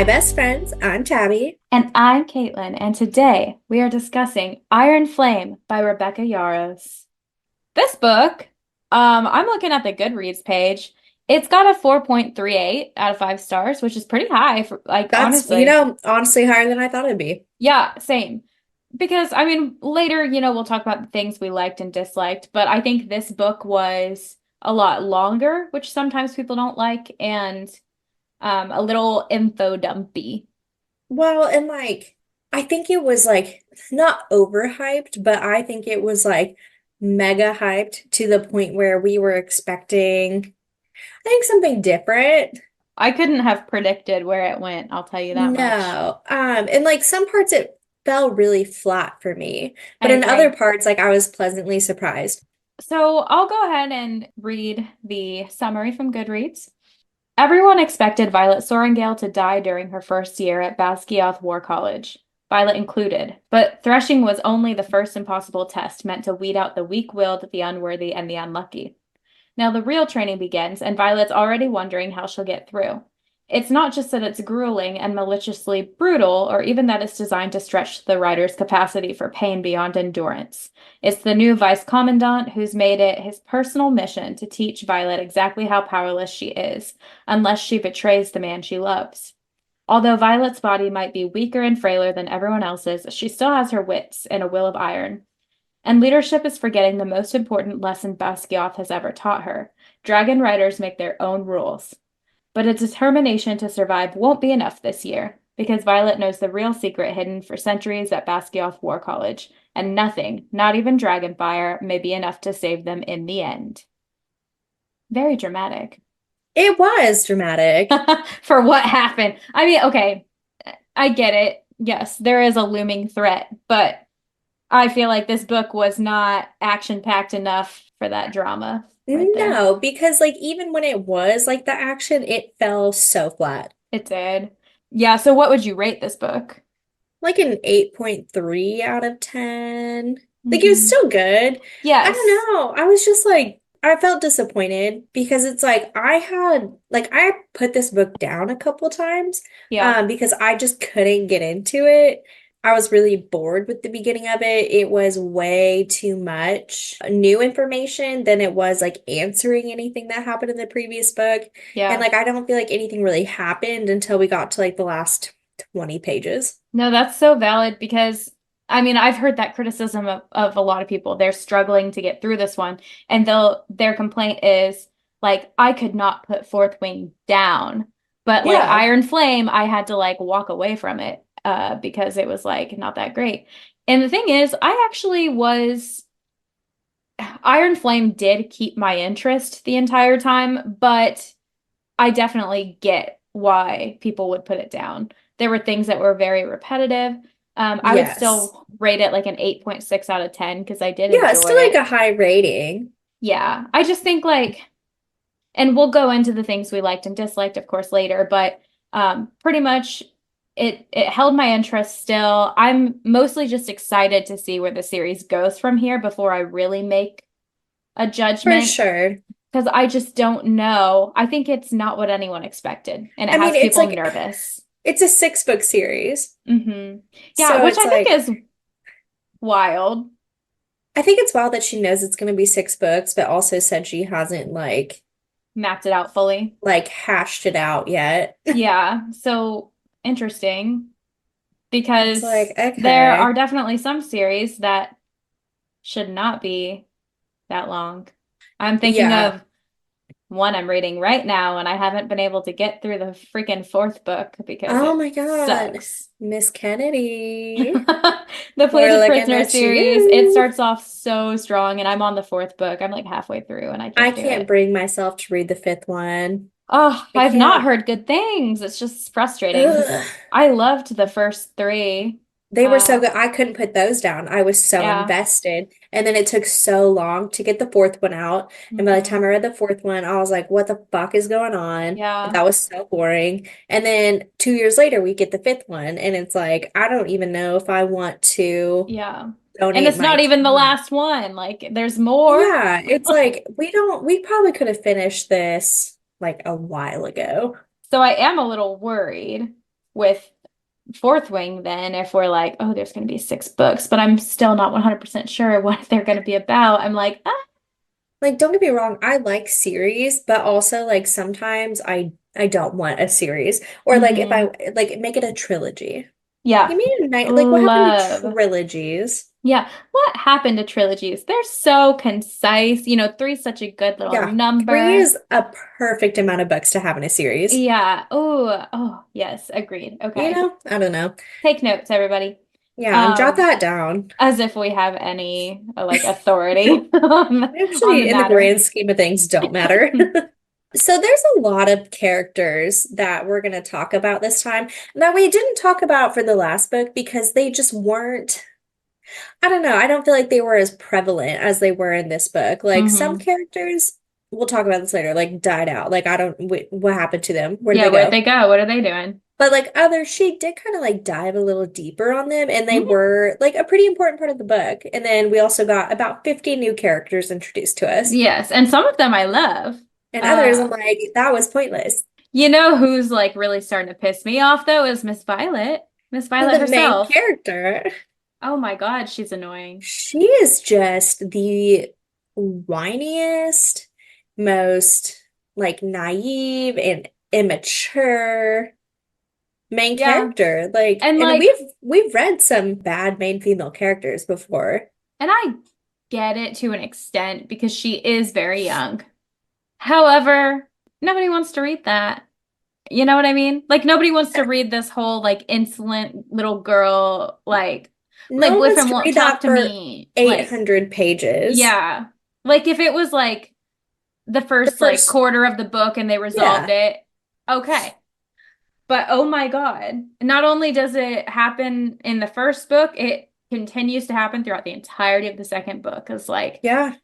best friends. I'm Tabby. And I'm Caitlin, and today we are discussing Iron Flame by Rebecca Yarros. This book, I'm looking at the Goodreads page. It's got a 4.38 out of 5 stars, which is pretty high for like That's, honestly. honestly higher than I thought it'd be. Yeah, same. Because I mean, later, we'll talk about the things we liked and disliked, but I think this book was a lot longer, which sometimes people don't like, and a little info dumpy. Well, and I think it was not overhyped, but I think it was mega hyped to the point where we were expecting, I think something different. I couldn't have predicted where it went, I'll tell you that much. No. And some parts it fell really flat for me, I but in other agree. parts, I was pleasantly surprised. So I'll go ahead and read the summary from Goodreads. Everyone expected Violet Sorrengail to die during her first year at Basgiath War College, Violet included, but threshing was only the first impossible test meant to weed out the weak-willed, the unworthy, and the unlucky. Now the real training begins, and Violet's already wondering how she'll get through. It's not just that it's grueling and maliciously brutal, or even that it's designed to stretch the writer's capacity for pain beyond endurance. It's the new vice commandant who's made it his personal mission to teach Violet exactly how powerless she is, unless she betrays the man she loves. Although Violet's body might be weaker and frailer than everyone else's, she still has her wits and a will of iron. And leadership is forgetting the most important lesson Basquiat has ever taught her. Dragon riders make their own rules. But a determination to survive won't be enough this year, because Violet knows the real secret hidden for centuries at Basquiat War College, and nothing, not even dragonfire, may be enough to save them in the end. Very dramatic. It was dramatic. For what happened. I mean, okay, I get it. Yes, there is a looming threat, but I feel like this book was not action-packed enough for that drama right there. No, because even when it was the action, it fell so flat. It did. Yeah, so what would you rate this book? Like an 8.3 out of 10. It was Hmm. still good. I don't Yes. know. I was just I felt disappointed because it's I put this book down a couple times Yeah. because I just couldn't get into it. I was really bored with the beginning of it. It was way too much new information than it was answering anything that happened in the previous book. And Yeah. I don't feel like anything really happened until we got to the last 20 pages. No, that's so valid because I mean, I've heard that criticism of a lot of people. They're struggling to get through this one, and their complaint is like, I could not put Fourth Wing down, but like Yeah. Iron Flame, I had to like walk away from it because it was like not that great. And the thing is, I actually was Iron Flame did keep my interest the entire time, but I definitely get why people would put it down. There were things that were very repetitive. I would Yes. still rate it like an 8.6 out of 10 because I did Yeah, it's enjoy still it. a high rating. Yeah, I just think like, and we'll go into the things we liked and disliked, of course, later, but pretty much it held my interest still. I'm mostly just excited to see where the series goes from here before I really make a For judgment sure. because I just don't know. I think it's not what anyone expected, and it I mean, has people nervous. it's a 6 book series. Yeah, So which it's I think is wild. I think it's wild that she knows it's going to be 6 books, but also said she hasn't Mapped it out fully. hashed it out yet. Yeah, so interesting It's because there are okay. definitely some series that should not be that long. I'm thinking Yeah. of one I'm reading right now, and I haven't been able to get through the freaking fourth book because Oh it my God. sucks. Miss Kennedy. The We're Plated looking Prisoner at series, it you. starts off so strong, and I'm on the fourth book. I'm like halfway through, and I I can't do can't it. bring myself to read the fifth one. Oh, I I've not can't. heard good things. It's just frustrating because Ugh. I loved the first three. They were so Uh, good. I couldn't put those down. I was so yeah. invested. And then it took so long to get the fourth one out. And by the time Hmm. I read the fourth one, I was like, what the fuck is going on? Yeah. That was so boring. And then 2 years later, we get the fifth one. And it's like, I don't even know if I want to Yeah. And donate it's my not even the time. last one. Like, there's more. Yeah, it's like, we probably could have finished this like a while ago. So I am a little worried. with Fourth Wing then if we're like, oh, there's going to be 6 books, but I'm still not 100% sure what they're going to be about. I'm like, ah, Like, don't get me wrong, I like series, but also like sometimes I don't want a series. Or like if I hmm. like make it a trilogy. Yeah. Give me a night like what happened to Love. trilogies? Yeah. What happened to trilogies? They're so concise. Three's such a good little Yeah, three number. is a perfect amount of books to have in a series. Yeah. Oh, yes, agreed. You Okay. know, I don't know. Take notes, everybody. Yeah, jot Um, that down. as if we have any like authority on the Actually, in the matter. grand scheme of things, don't matter. So there's a lot of characters that we're going to talk about this time that we didn't talk about for the last book because they just weren't, I don't know, I don't feel like they were as prevalent as they were in this book. Like some hmm. characters, we'll talk about this later, like died out. Like I don't, what happened to them? Where did Yeah, they where'd go? they go? What are they doing? But like others, she did kind of like dive a little deeper on them, and they Mhm. were like a pretty important part of the book. And then we also got about 50 new characters introduced to us. Yes, and some of them I love. And others, I'm Uh, like, that was pointless. you know who's like really starting to piss me off though is Miss Violet. Miss Violet The main herself. character, Oh my God, she's annoying. she is just the whiniest, most like naive and immature main Yeah. character. Like, And and like, we've read some bad main female characters before. and I get it to an extent because she is very young. However, nobody wants to read that. You know what I mean? Like nobody wants to read this whole like insolent little girl like my No one wants boyfriend to won't read talk that to for me. Like 800 pages. yeah. Like if it was like the The first like first, quarter of the book and they resolved yeah, it, okay. But oh my God, not only does it happen in the first book, it continues to happen throughout the entirety of the second book. It's like yeah.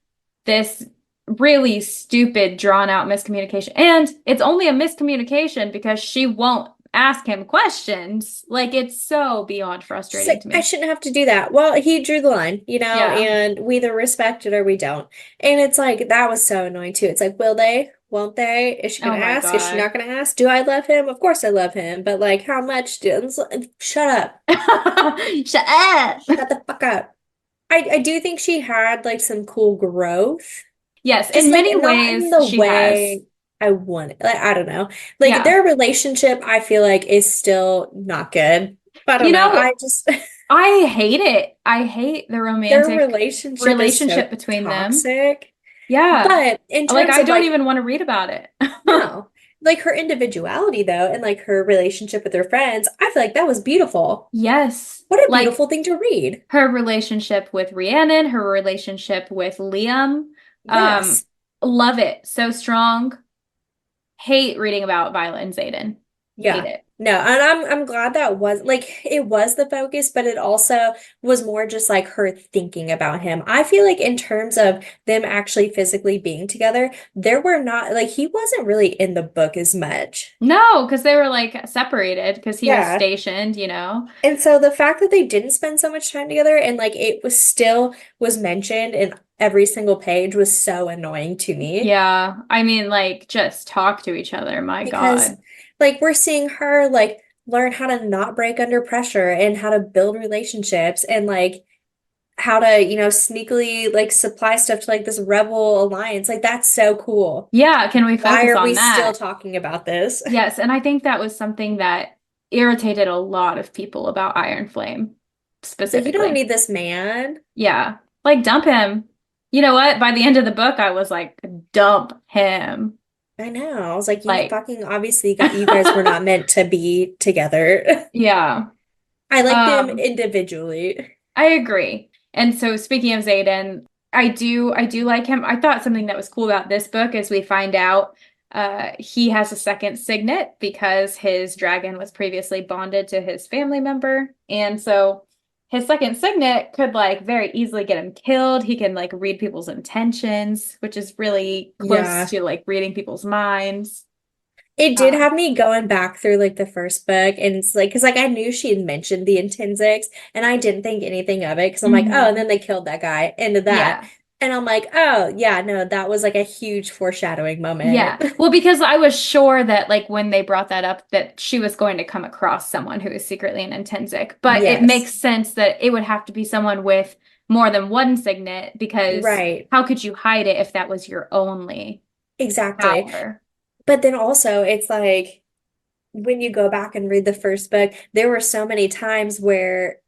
this really stupid, drawn out miscommunication. And it's only a miscommunication because she won't ask him questions. Like it's so beyond She's frustrating like, to I me. shouldn't have to do that. Well, he drew the line, Yeah. and we either respect it or we don't. And it's like, that was so annoying too. It's like, will they? Won't they? Is she Oh gonna my ask? Is she God. not gonna ask? Do I love him? Of course I love him, but like, how much do? It's like, shut up. Shut up. Shut the fuck up. I do think she had like some cool growth. Yes, Just in like many not in ways the she has. way I want it. Like, I don't know. Like Yeah. their relationship, I feel like is still not good. But I don't You know. know, I just I hate it. I hate the their romantic relationship is so relationship between them. toxic. Yeah. But in Like terms I of don't like, even want to read about it. no, like her individuality though, and like her relationship with her friends, I feel like that was beautiful. Yes. What a Like beautiful thing to read. her relationship with Rhiannon, her relationship with Liam. Um, Yes. love it. So strong. Hate reading about Violet and Xaden. Hate Yeah. it. No, and I'm glad that was like it was the focus, but it also was more just like her thinking about him. I feel like in terms of them actually physically being together, there were not like he wasn't really in the book as much. No, because they were like separated because he was Yeah. stationed. And so the fact that they didn't spend so much time together and like it was still was mentioned in every single page was so annoying to me Yeah. I mean, like, just talk to each other. My because God. like we're seeing her like learn how to not break under pressure and how to build relationships and like how to, sneakily like supply stuff to like this rebel alliance. Like that's so cool. Yeah. Can we Why focus are on we still that? talking about this? Yes. And I think that was something that irritated a lot of people about Iron Flame It's like you don't specifically. need this man. Yeah. Like, dump him. You know what? By the end of the book, I was like, dump him. I know. I was like, you Like, fucking obviously got you guys were not meant to be together. yeah. I like them Um, individually. I agree. And so speaking of Xaden, I do like him. I thought something that was cool about this book is we find out he has a second signet because his dragon was previously bonded to his family member. And so his second signet could like very easily get him killed. He can like read people's intentions, which is really close Yeah. to like reading people's minds. It did Um, have me going back through like the first book and it's like because like I knew she had mentioned the intrinsics and I didn't think anything of it because I'm like, oh, and then mhm. they killed that guy. End of that. Yeah. And I'm like, oh, yeah, no, that was like a huge foreshadowing moment. Yeah. Well, because I was sure that like when they brought that up that she was going to come across someone who is secretly an intrinsic. But it Yes, makes sense that it would have to be someone with more than one signet because right. how could you hide it if that was your only Exactly. power? But then also, it's like when you go back and read the first book, there were so many times where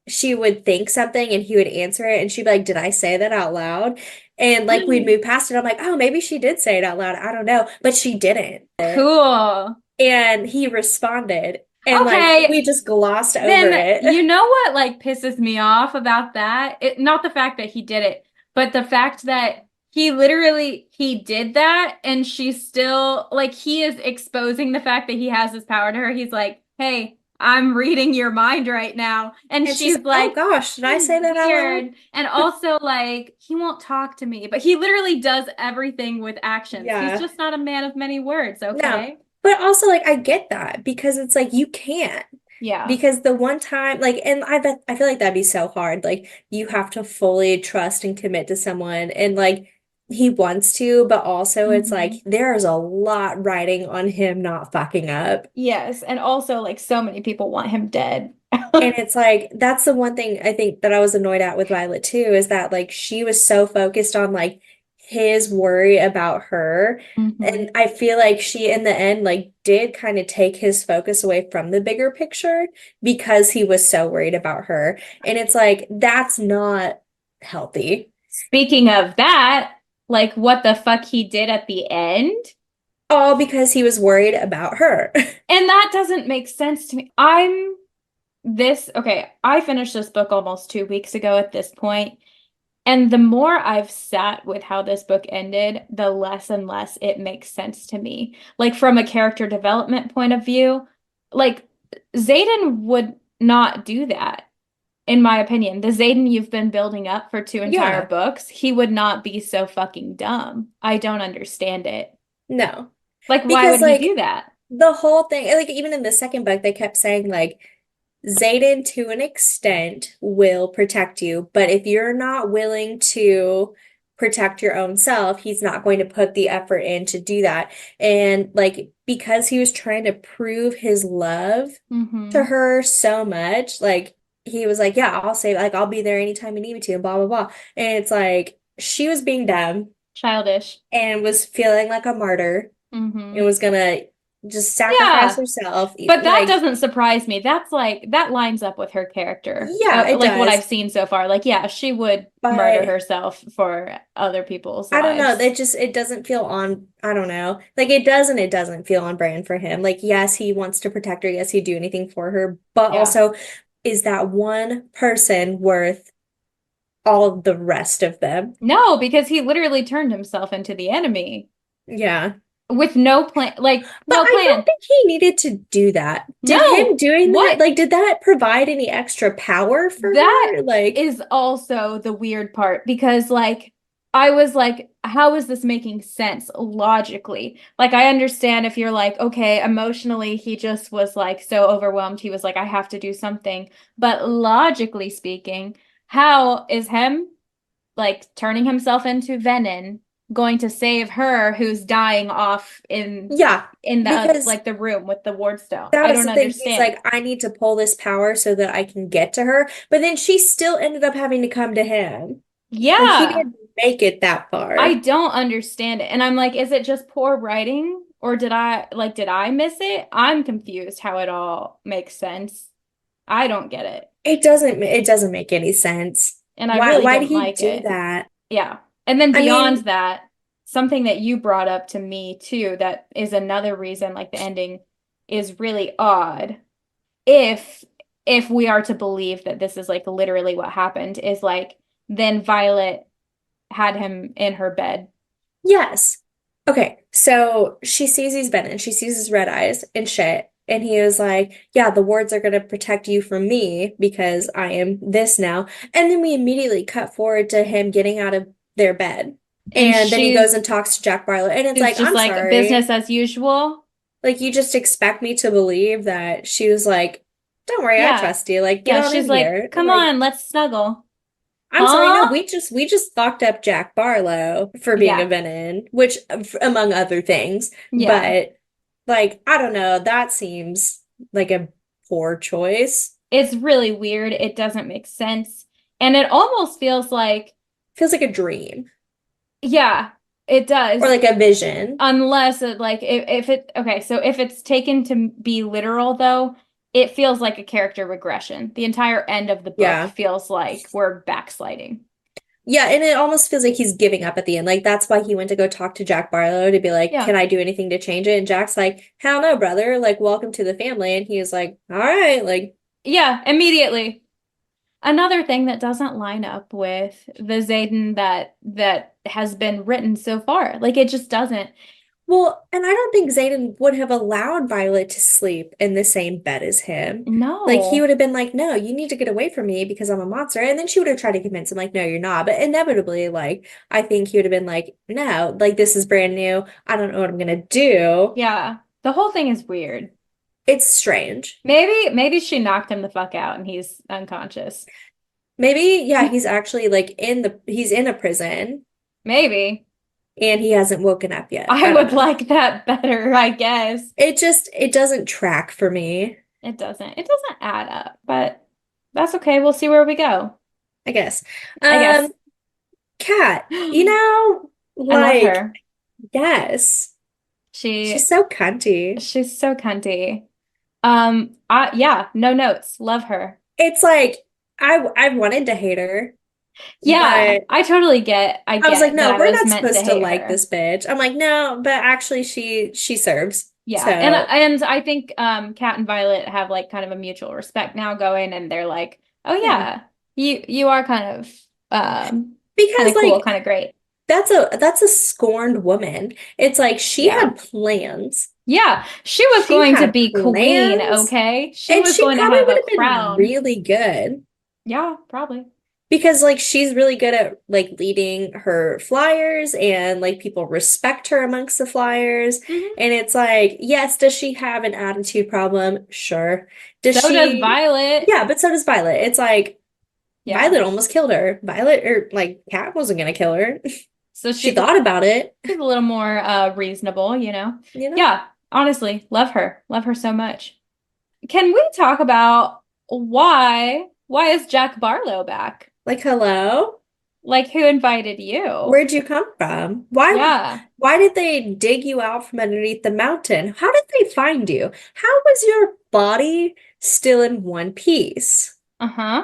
she would think something and he would answer it, and she'd be like, "Did I say that out loud?" And like we'd move past it. I'm like, "Oh, maybe she did say it out loud. I don't know." But she didn't. Cool. And he responded, and like Okay, we just glossed over then it. you know what like pisses me off about that? Not the fact that he did it, but the fact that he did that and she's still like he is exposing the fact that he has this power to her. He's like, "Hey, I'm reading your mind right now." And And she's she's like, "Oh like, gosh, did I say that out loud?" "Weird." And also like he won't talk to me, but he literally does everything with actions. He's Yeah. just not a man of many words, No. okay? But also like I get that because it's like you can't. Yeah. Because the one time, like, and I feel like that'd be so hard. Like, you have to fully trust and commit to someone, and like he wants to, but also it's like Mhm. there's a lot riding on him not fucking up. Yes, and also like so many people want him dead. And it's like that's the one thing I think that I was annoyed at with Violet too, is that like she was so focused on like his worry about her. Hmm. And I feel like she in the end like did kind of take his focus away from the bigger picture because he was so worried about her. And it's like that's not healthy. Speaking of that, like what the fuck he did at the end, All because he was worried about her. and that doesn't make sense to me. Okay, I finished this book almost 2 weeks ago at this point, and the more I've sat with how this book ended, the less and less it makes sense to me. Like from a character development point of view, like Xaden would not do that. In my opinion, the Xaden you've been building up for two entire Yeah, books, he would not be so fucking dumb. I don't understand it. no. Like, why Because would he do like that? the whole thing, like even in the second book, they kept saying like Xaden, to an extent, will protect you, but if you're not willing to protect your own self, he's not going to put the effort in to do that. And like, because he was trying to prove his love to Mm-hmm. her so much, like, he was like, yeah, I'll say, like, I'll be there anytime you need me to, and blah, blah, blah. And it's like, she was being dumb Childish. and was feeling like a martyr and Mm-hmm. was gonna just sacrifice Yeah, herself. but that Like, doesn't surprise me. That's like that lines up with her character. yeah, it Like what does. I've seen so far. Like, yeah, she would murder But herself for other people's I don't know. lives. It doesn't feel on, I don't know. Like it does and it doesn't feel on brand for him. Like, yes, he wants to protect her. Yes, he'd do anything for her. But Yeah. also, is that one person worth all of the rest of them? No, because he literally turned himself into the enemy Yeah. with no plan, like But no I don't plan. think he needed to do that. Did him No. doing that, What? like, did that provide any extra power for That her? Like, is also the weird part because, like, I was like, how is this making sense logically? Like, I understand if you're like, okay, emotionally, he just was like so overwhelmed. He was like, I have to do something. But logically speaking, how is him like turning himself into Venom going to save her who's dying off yeah, in the because like the room with the ward stone? that I was don't the thing. He's understand. like, I need to pull this power so that I can get to her. But then she still ended up having to come to him. Like he Yeah. didn't make it that I far. don't understand it. And I'm like, is it just poor writing or did I miss it? I'm confused how it all makes sense. I don't get it. It doesn't make any sense. And I really Why did didn't he like do it. that? Yeah. And then I beyond mean, that, something that you brought up to me too, that is another reason like the ending is really odd. If if we are to believe that this is like literally what happened, is like then Violet had him in her bed. yes. Okay, so she sees he's been in, she sees his red eyes and shit. And he was like, yeah, the wards are going to protect you from me because I am this now. And then we immediately cut forward to him getting out of their bed. And And then he goes and talks to Jack Barlow. And it's she's like, just I'm like business sorry. as usual. Like, you just expect me to believe that she was like, don't worry, I Yeah. trust you. Like, get Yeah, on in she's like, here. come Like, on, let's snuggle. I'm sorry, no, Huh? we just locked up Jack Barlow for being a Yeah. villain, which among other things, Yeah. but like I don't know, that seems like a poor choice. It's really weird. It doesn't make sense. And it almost feels like, Feels like a dream yeah, it or does. like a vision. Unless it like if it okay, so if it's taken to be literal though, it feels like a character regression. The entire end of the book Yeah. feels like we're backsliding. Yeah, and it almost feels like he's giving up at the end. Like that's why he went to go talk to Jack Barlow to be like, Yeah. "Can I do anything to change it?" And Jack's like, "Hell no, brother. Like, welcome to the family." And he's like, "All right, like, Yeah, immediately. Another thing that doesn't line up with the Xaden that has been written so far. Like it just doesn't. well, and I don't think Xaden would have allowed Violet to sleep in the same bed as him. Like he No. would have been like, "No, you need to get away from me because I'm a monster." And then she would have tried to convince him like, "No, you're not." But inevitably, like I think he would have been like, "No, like this is brand new. I don't know what I'm gonna do." Yeah. The whole thing is weird. It's strange. Maybe she knocked him the fuck out and he's unconscious. Maybe, yeah, he's actually like he's in a prison Maybe. and he hasn't woken up yet. I I don't would know. like that better, I guess. It doesn't track for me, It doesn't add up, but that's okay. We'll see where we go, I guess. I guess. Um, Cat, I love like, her. yes, she's She so cunty. she's so cunty. Yeah, no notes. Love her. It's like I wanted to hate her, Yeah, but I I was like, get that no, I we're was not meant to supposed to hate like her. this bitch. I'm like, no, but actually she serves. Yeah, So, and I think Kat and Violet have like kind of a mutual respect now going, and they're like, oh yeah. yeah, you are kind Because of cool, like kind of great. that's a scorned woman. It's like she Yeah. had plans. Yeah, she was She going to had be queen, plans, okay? She and was she going to probably have would a have been crown. really good Yeah, probably. because like she's really good at like leading her flyers and like people respect her amongst the flyers. Hmm. And it's like, yes, does she have an attitude problem? Sure. Does So does she? Violet. Yeah, but so does Violet. It's like Yeah. Violet almost killed her. Violet or like Cat wasn't gonna kill her. So She thought about it, she's a little more reasonable, you know. you know? Yeah, honestly, love her. Love her so much. Can we talk about why is Jack Barlow back? Like, hello? Like who invited you? Where'd you come from? Yeah. Why did they dig you out from underneath the mountain? How did they find you? How was your body still in one piece? Uh-huh.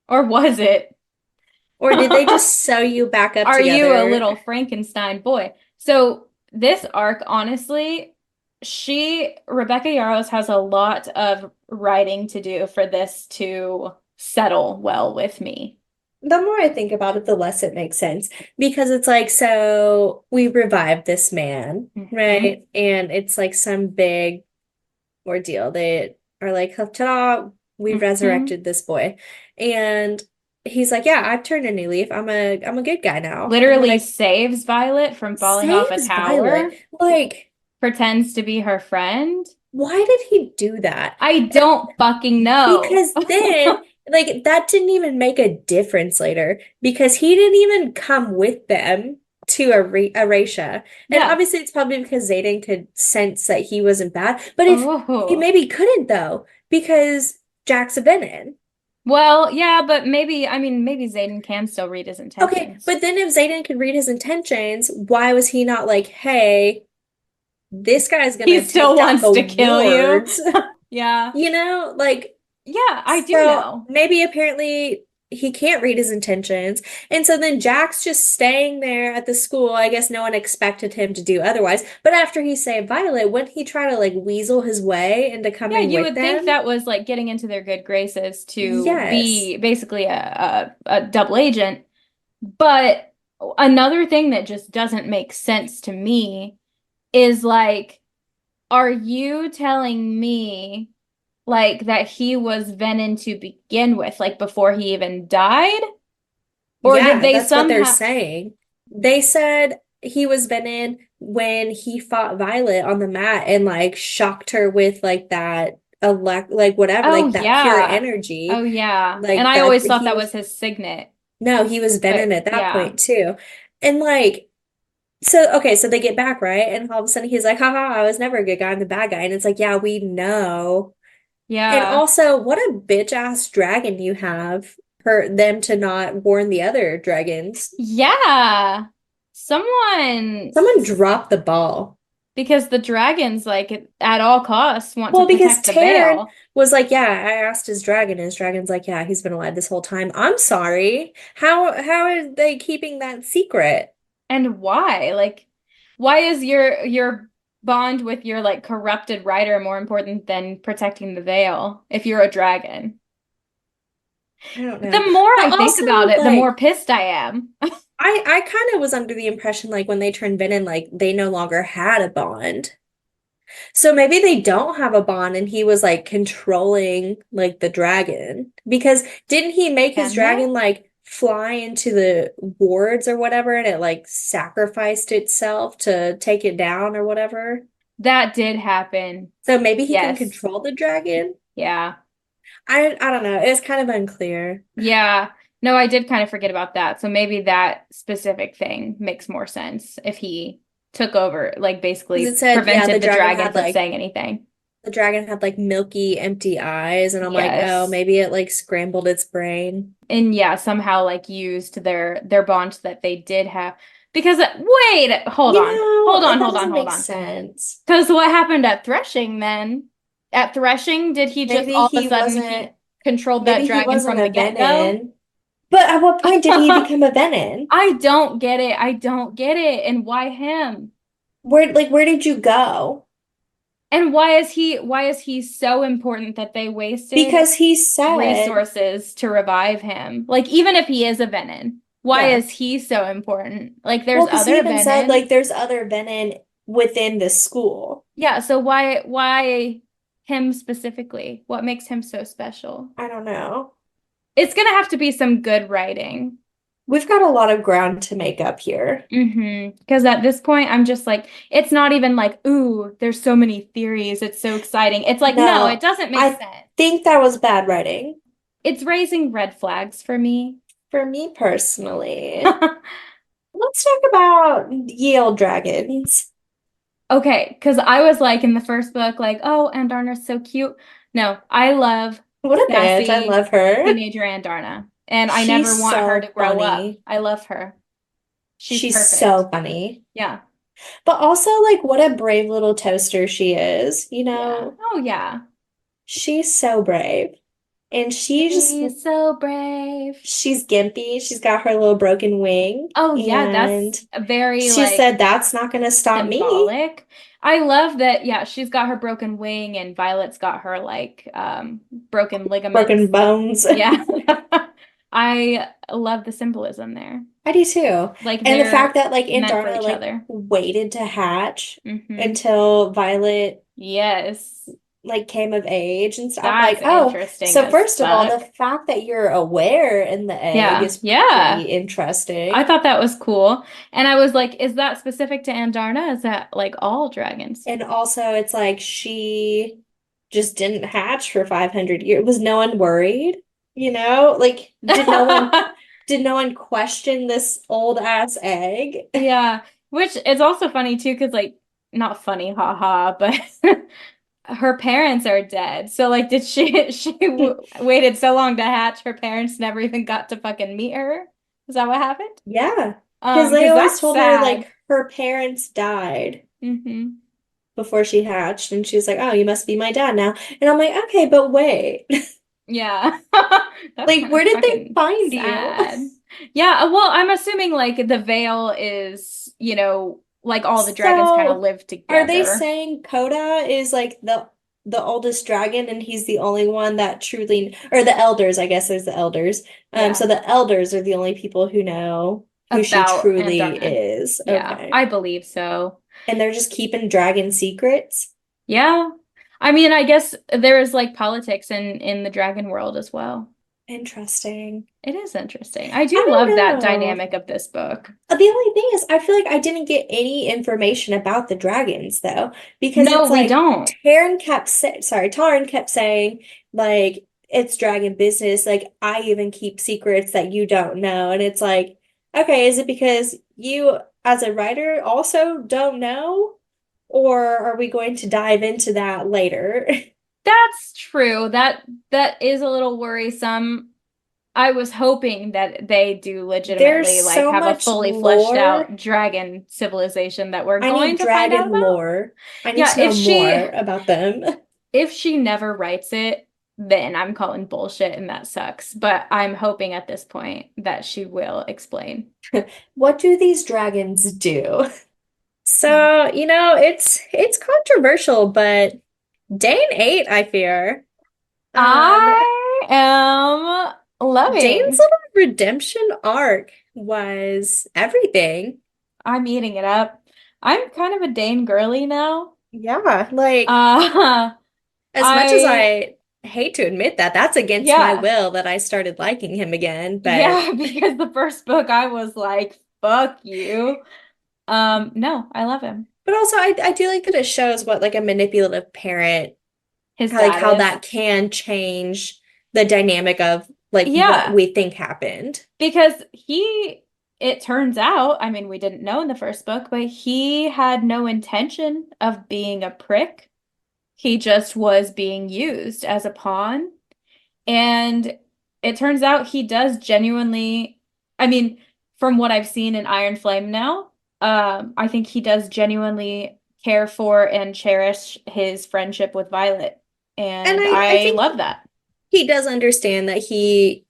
Or was it? Or did they just sew you back up Are you a together? little Frankenstein boy? So this arc, honestly, Rebecca Yarros has a lot of writing to do for this to settle well with me. The more I think about it, the less it makes sense. Because it's like, so we revived this man, Hmm. right? And it's like some big ordeal. They are like, ta-da, we Hmm. resurrected this boy. And he's like, yeah, I've turned a new leaf. I'm a good guy now. And Literally like saves Violet from falling off a saves Violet. tower, Like, pretends to be her friend. why did he do that? I And don't fucking know. because then like that didn't even make a difference later because he didn't even come with them to Erasure. And Yeah. obviously it's probably because Zayden could sense that he wasn't bad. But if he Oh. maybe couldn't though, because Jack's a villain. Well, yeah, but maybe Xaden can still read his Okay, intentions. but then if Zayden could read his intentions, why was he not like, hey, this guy's He gonna still take down wants the to kill you. wards? Yeah. Like Yeah, I do so know. maybe apparently he can't read his intentions. And so then Jack's just staying there at the school. I guess no one expected him to do otherwise. But after he saved Violet, wouldn't he try to like weasel his way into Yeah, coming you with would think them? that was like getting into their good graces to Yes. be basically a double agent. But another thing that just doesn't make sense to me is like, are you telling me like that he was Venom to begin with, like before he even died? Or did Yeah, they that's what they're somehow? saying. They said he was Venom when he fought Violet on the mat and like shocked her with like that elect like whatever, Oh like that pure yeah. Oh energy. yeah. And Like I that always thought he that was was his signet. No, he was But Venom at that yeah. point too. And like, so okay, so they get back, right? And all of a sudden he's like, haha, I was never a good guy, I'm the bad guy. And it's like, yeah, we know. And Yeah. also, what a bitch ass dragon you have for them to not warn the other dragons. Yeah. Someone, Someone dropped the ball. because the dragons, like, at all costs want to Well, because protect the Taryn veil. was like, yeah, I asked his dragon, and his dragon's like, yeah, he's been alive this whole time. I'm sorry. How are they keeping that secret? And why? Like, why is your bond with your like corrupted rider more important than protecting the veil if you're a dragon? I don't know. The more But I think also, about it, the more like, pissed I am. I kind of was under the impression, like, when they turned Venom, like, they no longer had a bond. So maybe they don't have a bond and he was like controlling like the dragon because didn't he make his Can they? dragon like fly into the wards or whatever and it like sacrificed itself to take it down or whatever? That did happen. So maybe he can Yes. control the dragon? Yeah. I don't know. It's kind of unclear. Yeah. No, I did kind of forget about that. So maybe that specific thing makes more sense if he took over, like Because basically it said, yeah, prevented the dragon from saying anything. the dragon had like milky, empty eyes, and I'm like, oh, Yes. maybe it like scrambled its brain. And yeah, somehow like used their bond that they did have. Because wait, hold You on. Hold know, on, that hold on, doesn't hold make on. sense. Because what happened at Threshing then? At Threshing, did he just Maybe all of he a sudden wasn't he controlled that Maybe he dragon wasn't from a the get-go? Venin. But at what point did he become a Venin? I don't get it. I don't get it. And why him? Where did you go? And why is he so important that they wasted Because he said, resources to revive him? Like even if he is a Venin, why yeah. is he so important? Like there's Well, because he other even said like Venins. there's other Venin within the school. Yeah, so why him specifically? What makes him so special? I don't know. It's gonna have to be some good writing. We've got a lot of ground to make up here. Because at this point, I'm just like, it's not even like, ooh, there's so many theories. It's so exciting. It's like, no, it No, doesn't make I sense. think that was bad writing It's raising red flags for me. for me personally. Let's talk about Yale dragons. Okay, because I was like in the first book, like, oh, Andarna's so cute. No, I love What a bitch. I sassy love her. teenager Andarna, and I never She's want her to so grow up. funny. I love her. She's She's perfect. so funny. Yeah. But also, like, what a brave little toaster she is. You Yeah. know, Oh, yeah. she's so brave. And She's so brave. she's gimpy. She's got her little broken wing. Oh, yeah, And that's a very she like said, that's not going to stop me. symbolic. I love that, yeah, she's got her broken wing and Violet's got her like broken Broken ligaments. bones. Yeah. I love the symbolism there. I do too. Like And the fact they're that, like, meant for Andarna, each like, other. waited to hatch Hmm. until Violet Yes. like came of age and stuff. I'm like, That's oh, interesting so as first of all, the fuck. fact that you're aware in the egg Yeah. is pretty Yeah. I interesting. thought that was cool. And I was like, is that specific to Andarna? Is that like all dragons? And also, it's like she just didn't hatch for 500 years. Was no one worried? You know, like did no one question this old ass egg? Yeah, which is also funny too, because like not funny, haha, but her parents are dead. So like, did she w waited so long to hatch? Her parents never even got to fucking meet her. Is that what happened? Yeah, because they Because always that's told her sad. like her parents died Hmm. before she hatched, and she was like, "Oh, you must be my dad now." And I'm like, "Okay, but wait, Yeah, that's like, kind where of did they fucking find you?" sad. Yeah, well, I'm assuming like the veil is, like all the dragons kind of So, live are they together. saying Coda is like the oldest dragon and he's the only one that truly, or the elders, I guess there's the elders. Yeah, So the elders are the only people who know who she about truly Andarna. is. Yeah, Okay. I believe so. And they're just keeping dragon secrets. Yeah. I mean, I guess there is like politics in the dragon world as well. Interesting. It is interesting. I I do don't love that know. dynamic of this book. The only thing is, I feel like I didn't get any information about the dragons though, because No, it's we like don't. Taryn kept saying, like, it's dragon business. Like, I even keep secrets that you don't know. And it's like, okay, is it because you, as a writer, also don't know? Or are we going to dive into that later? That's true. That is a little worrisome. I was hoping that they do There's legitimately like so have a much fully fleshed lore. out dragon civilization that we're I going need to find out dragon about. lore. I need Yeah, to know more about them. if she never writes it, then I'm calling bullshit and that sucks. But I'm hoping at this point that she will explain. What do these dragons do? So, it's controversial, but Dane ate, I fear. Um, I am Dane's loving. little redemption arc was everything. I'm eating it up. I'm kind of a Dane girly now. Yeah, like Uh, as much as I I hate to admit that, that's against my yeah. will that I started liking him again, but Yeah, because the first book I was like, fuck you. No, I love him. also I do like that it shows what like a manipulative parent, His how like dad how is. that can change the dynamic of like what Yeah, we think happened. because it turns out, I mean, we didn't know in the first book, but he had no intention of being a prick. He just was being used as a pawn. And it turns out he does genuinely, I mean, from what I've seen in Iron Flame now, I think he does genuinely care for and cherish his friendship with Violet. And And I I think love that. he does understand that he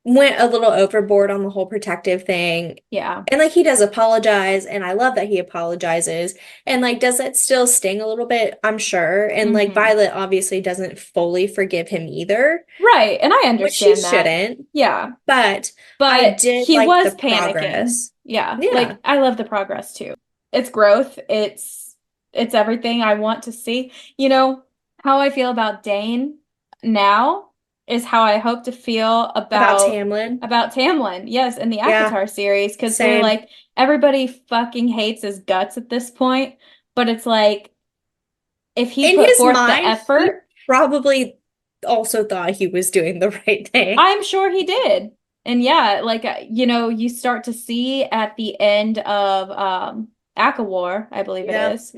went a little overboard on the whole protective thing. Yeah. And like he does apologize, and I love that he apologizes. And like, does it still sting a little bit? I'm sure. And like Hmm. Violet obviously doesn't fully forgive him either, Right. And I which she understand that. shouldn't. Yeah. But I But did he like the was panicking. progress. Yeah. Yeah, Like I love the progress too. It's growth. It's everything I want to see. You know, how I feel about Dain now is how I hope to feel about Tamlin. about Tamlin. Yes, in the Yeah, ACOTAR series because they're same. like everybody fucking hates his guts at this point, but it's like if he In put his forth the mind, he effort, probably also thought he was doing the right thing. I'm sure he did. And yeah, like you start to see at the end of Akawar, I believe it Yeah. is,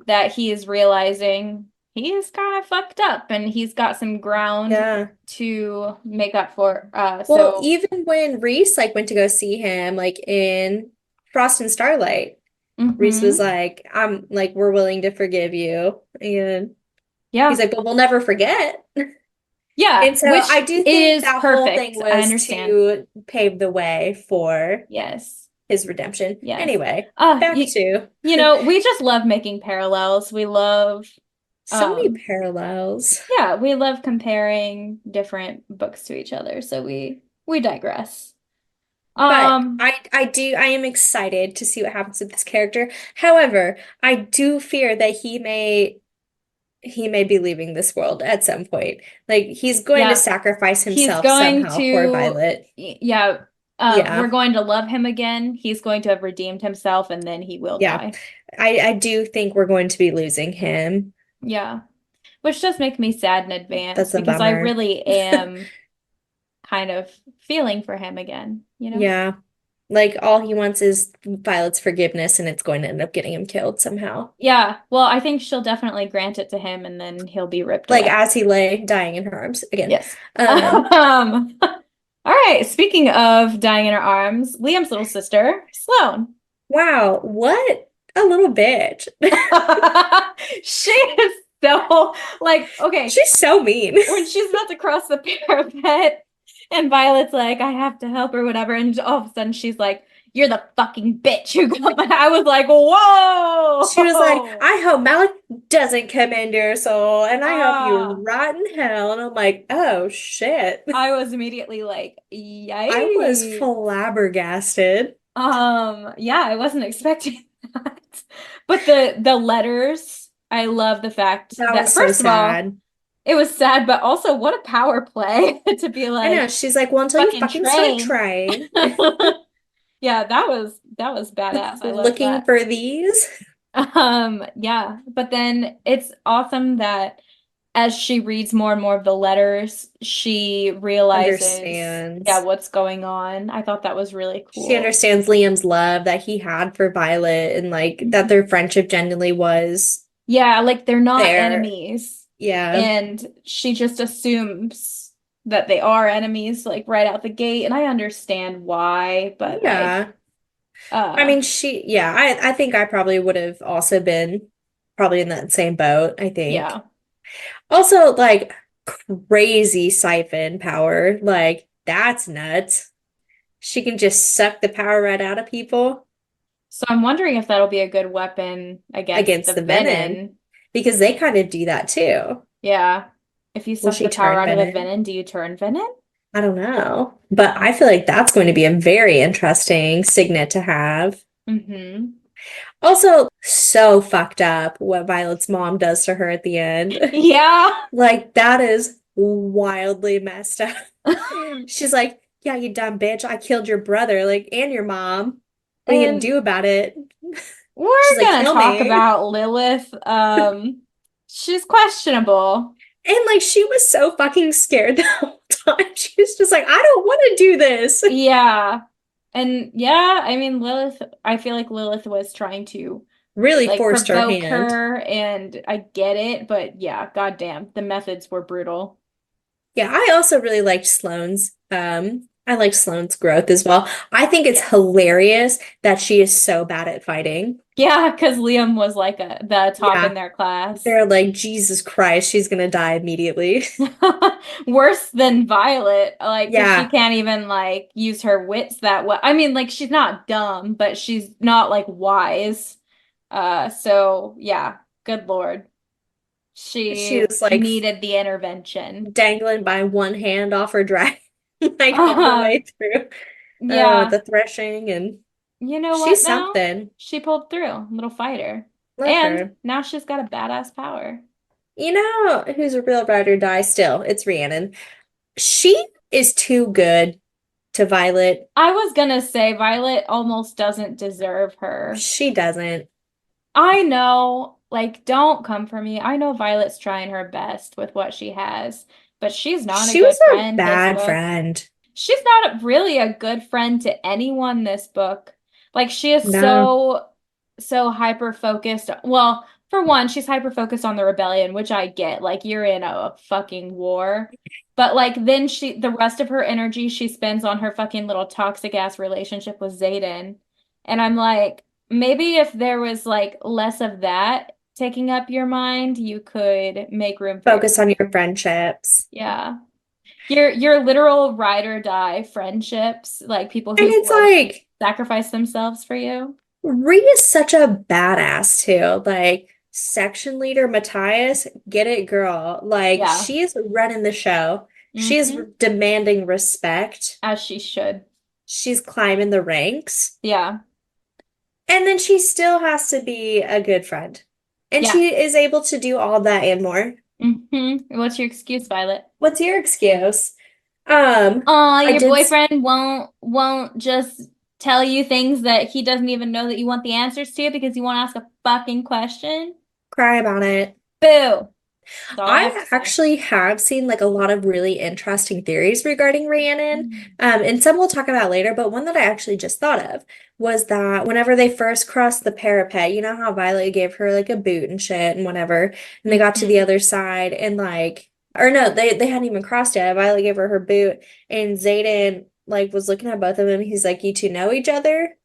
that he is realizing he is kind of fucked up and he's got some ground Yeah. to make up for. Well, So even when Reese like went to go see him, like in Frost and Starlight, Reese was hmm. like, "I'm like, we're willing to forgive you," and he's Yeah. like, "But we'll never forget." Yeah, And so I which do think is that whole thing perfect. I was understand. to pave the way for Yes. his redemption. Yes. Anyway, Uh, back you, to we just love making parallels. We love so many um parallels. yeah, we love comparing different books to each other, so we digress. But Um, I am excited to see what happens with this character. However, I do fear that he may be leaving this world at some point. Like he's going to yeah, sacrifice he's himself going somehow for to Violet. yeah, we're Yeah. going to love him again. He's going to have redeemed himself and then he will Yeah. die. I do think we're going to be losing him. Yeah, which does make me sad in advance That's a because I bummer. really am kind of feeling for him again, you know? Yeah. Like all he wants is Violet's forgiveness and it's going to end up getting him killed somehow. Yeah, well, I think she'll definitely grant it to him and then he'll be ripped Like away. as he lay dying in her arms again. Yes. Um, All right. Speaking of dying in her arms, Liam's little sister, Sloane. wow, what a little bitch. She is so like, okay, She's so mean. when she's about to cross the parapet and Violet's like, I have to help her, whatever, and all of a sudden she's like, You're the fucking bitch who got my I was like, She was like, Whoa. I hope Malik doesn't come into your soul, and I hope you Ah. rot in hell. And I'm like, oh shit. I was immediately like, I was yikes. flabbergasted. Yeah, I wasn't expecting that. But the letters, I love the fact That that was so first of all, sad. it was sad, but also what a power play to be I know. like She's like, well, until you fucking fucking start train. trying, Yeah, that was badass. I love looking that. for these. Yeah, but then it's awesome that as she reads more and more of the letters, she realizes, yeah, Understands. what's going on. I thought that was really She cool. understands Liam's love that he had for Violet and like that their friendship genuinely was Yeah, like they're not there. enemies. Yeah. And she just assumes that they are enemies, like right out the gate. And I understand why, but like, Yeah. I uh, mean, I think I probably would have also been probably in that same boat, I think. yeah. Also, like crazy siphon power. Like, that's nuts. She can just suck the power right out of people So I'm wondering if that'll be a good weapon against against the the venom venom. because they kind of do that too. Yeah. If you Will suck she the power turn out of the venom? venom, do you turn venom? I don't know. But I feel like that's going to be a very interesting signet to have. Mm-hmm. Also, so fucked up what Violet's mom does to her at the end. Yeah. Like, that is wildly messed up. She's like, yeah, you dumb bitch. I killed your brother, like, and your mom. What are you gonna And do about it? She's we're like, gonna kill talk me. about Lilith. She's questionable. And like, she was so fucking scared the whole time. She was just like, I don't want to do this. Yeah. And yeah, I mean Lilith, I feel like Lilith was trying to Really like forced her provoke hand. her and I get it, but yeah, goddamn, the methods were brutal. Yeah, I also really liked I liked Sloane's growth as well. I think it's Yes. hilarious that she is so bad at fighting. Yeah, because Liam was like the top in Yeah, their class. they're like, Jesus Christ, she's gonna die immediately. Worse than Violet, like, because she Yeah, can't even like use her wits that well. I mean, like, she's not dumb, but she's not like wise. So yeah, good Lord. she She was like needed the intervention. dangling by one hand off her dragon, like all the Uh, way through yeah. the threshing, and You know what she's though? something. She pulled through, little fighter. Love And her. now she's got a badass power. You know who's a real ride or die still? It's Rhiannon. She is too good to Violet. I was gonna say Violet almost doesn't deserve her. She doesn't. I know, like, don't come for me. I know Violet's trying her best with what she has, but she's not a She was good a friend this bad book. friend. She's not really a good friend to anyone this book. Like, she is No. so hyper focused. Well, for one, she's hyper focused on the rebellion, which I get. Like, you're in a fucking war. But like then the rest of her energy she spends on her fucking little toxic ass relationship with Xaden. And I'm like, maybe if there was like less of that taking up your mind, you could make room for your, Focus on your friendships. yeah. Your literal ride or die friendships, like people And who it's would like, sacrifice themselves for you. Rhea is such a badass too. Like, section leader Matthias, get it, girl. Like, Yeah. she's running the show. She's Hmm. demanding respect. As she should. She's climbing the ranks. Yeah. And then she still has to be a good friend. And Yeah. she is able to do all that and more. What's your excuse, Violet? What's your excuse? Oh, I your did boyfriend won't just tell you things that he doesn't even know that you want the answers to because you won't ask a fucking question. cry about it. Boo. That's all I have I to say. actually have seen like a lot of really interesting theories regarding Rhiannon, Mm. and some we'll talk about later, but one that I actually just thought of was that whenever they first crossed the parapet, you know how Violet gave her like a boot and shit and whatever, and they got to the Hmm. other side and like, or no, they hadn't even crossed yet. Violet gave her her boot, and Xaden like was looking at both of them. He's like, "You two know each other?"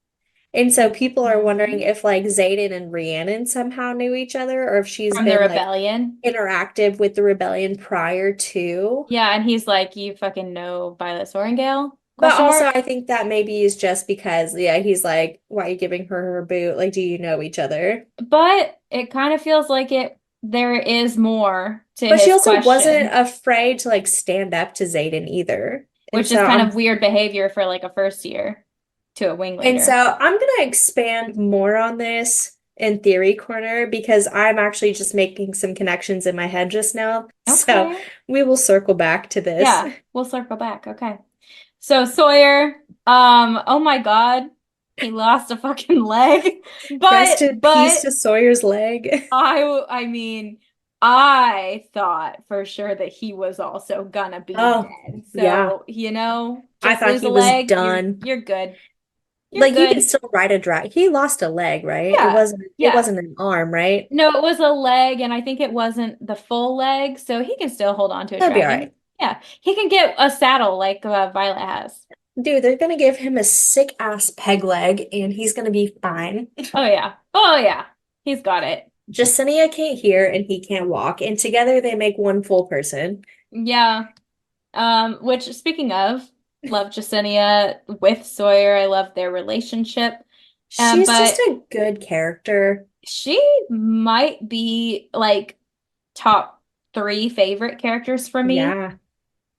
And so people are wondering Hmm. if like Xaden and Rhiannon somehow knew each other, or if she's From the been like rebellion. interactive with the rebellion prior to. Yeah, and he's like, you fucking know Violet Sorrengail? But Question also, mark. I think that maybe is just because, yeah, he's like, why are you giving her her boot? Like, do you know each other? But it kind of feels like there is more to But she his also wasn't question, afraid to like stand up to Xaden either. And which is so kind I'm of weird behavior for like a first year to a wing and so leader. I'm gonna expand more on this in theory corner because I'm actually just making some connections in my head just now. So Okay. we will circle back to this. Yeah, we'll circle back. Okay. So Sawyer, oh my God, he lost a fucking leg. Rest in peace But to Sawyer's leg. I mean, I thought for sure that he was also gonna be Oh, dead. yeah. So, I just thought lose he a was leg, done. you're good. You're Like you can good. still ride a drag. He lost a leg, right? Yeah. It Yeah. wasn't an arm, right? No, it was a leg, and I think it wasn't the full leg, so he can still hold on to a He'll be all dragon. right. Yeah, he can get a saddle like Violet has. Dude, they're gonna give him a sick ass peg leg and he's gonna be fine. Oh yeah. Oh yeah. He's got it. Justinia can't hear and he can't walk, and together they make one full person. Yeah. Which speaking of, love Jasenia with Sawyer. I love their relationship. She's just But a good character. she might be like top three favorite characters for me. Yeah.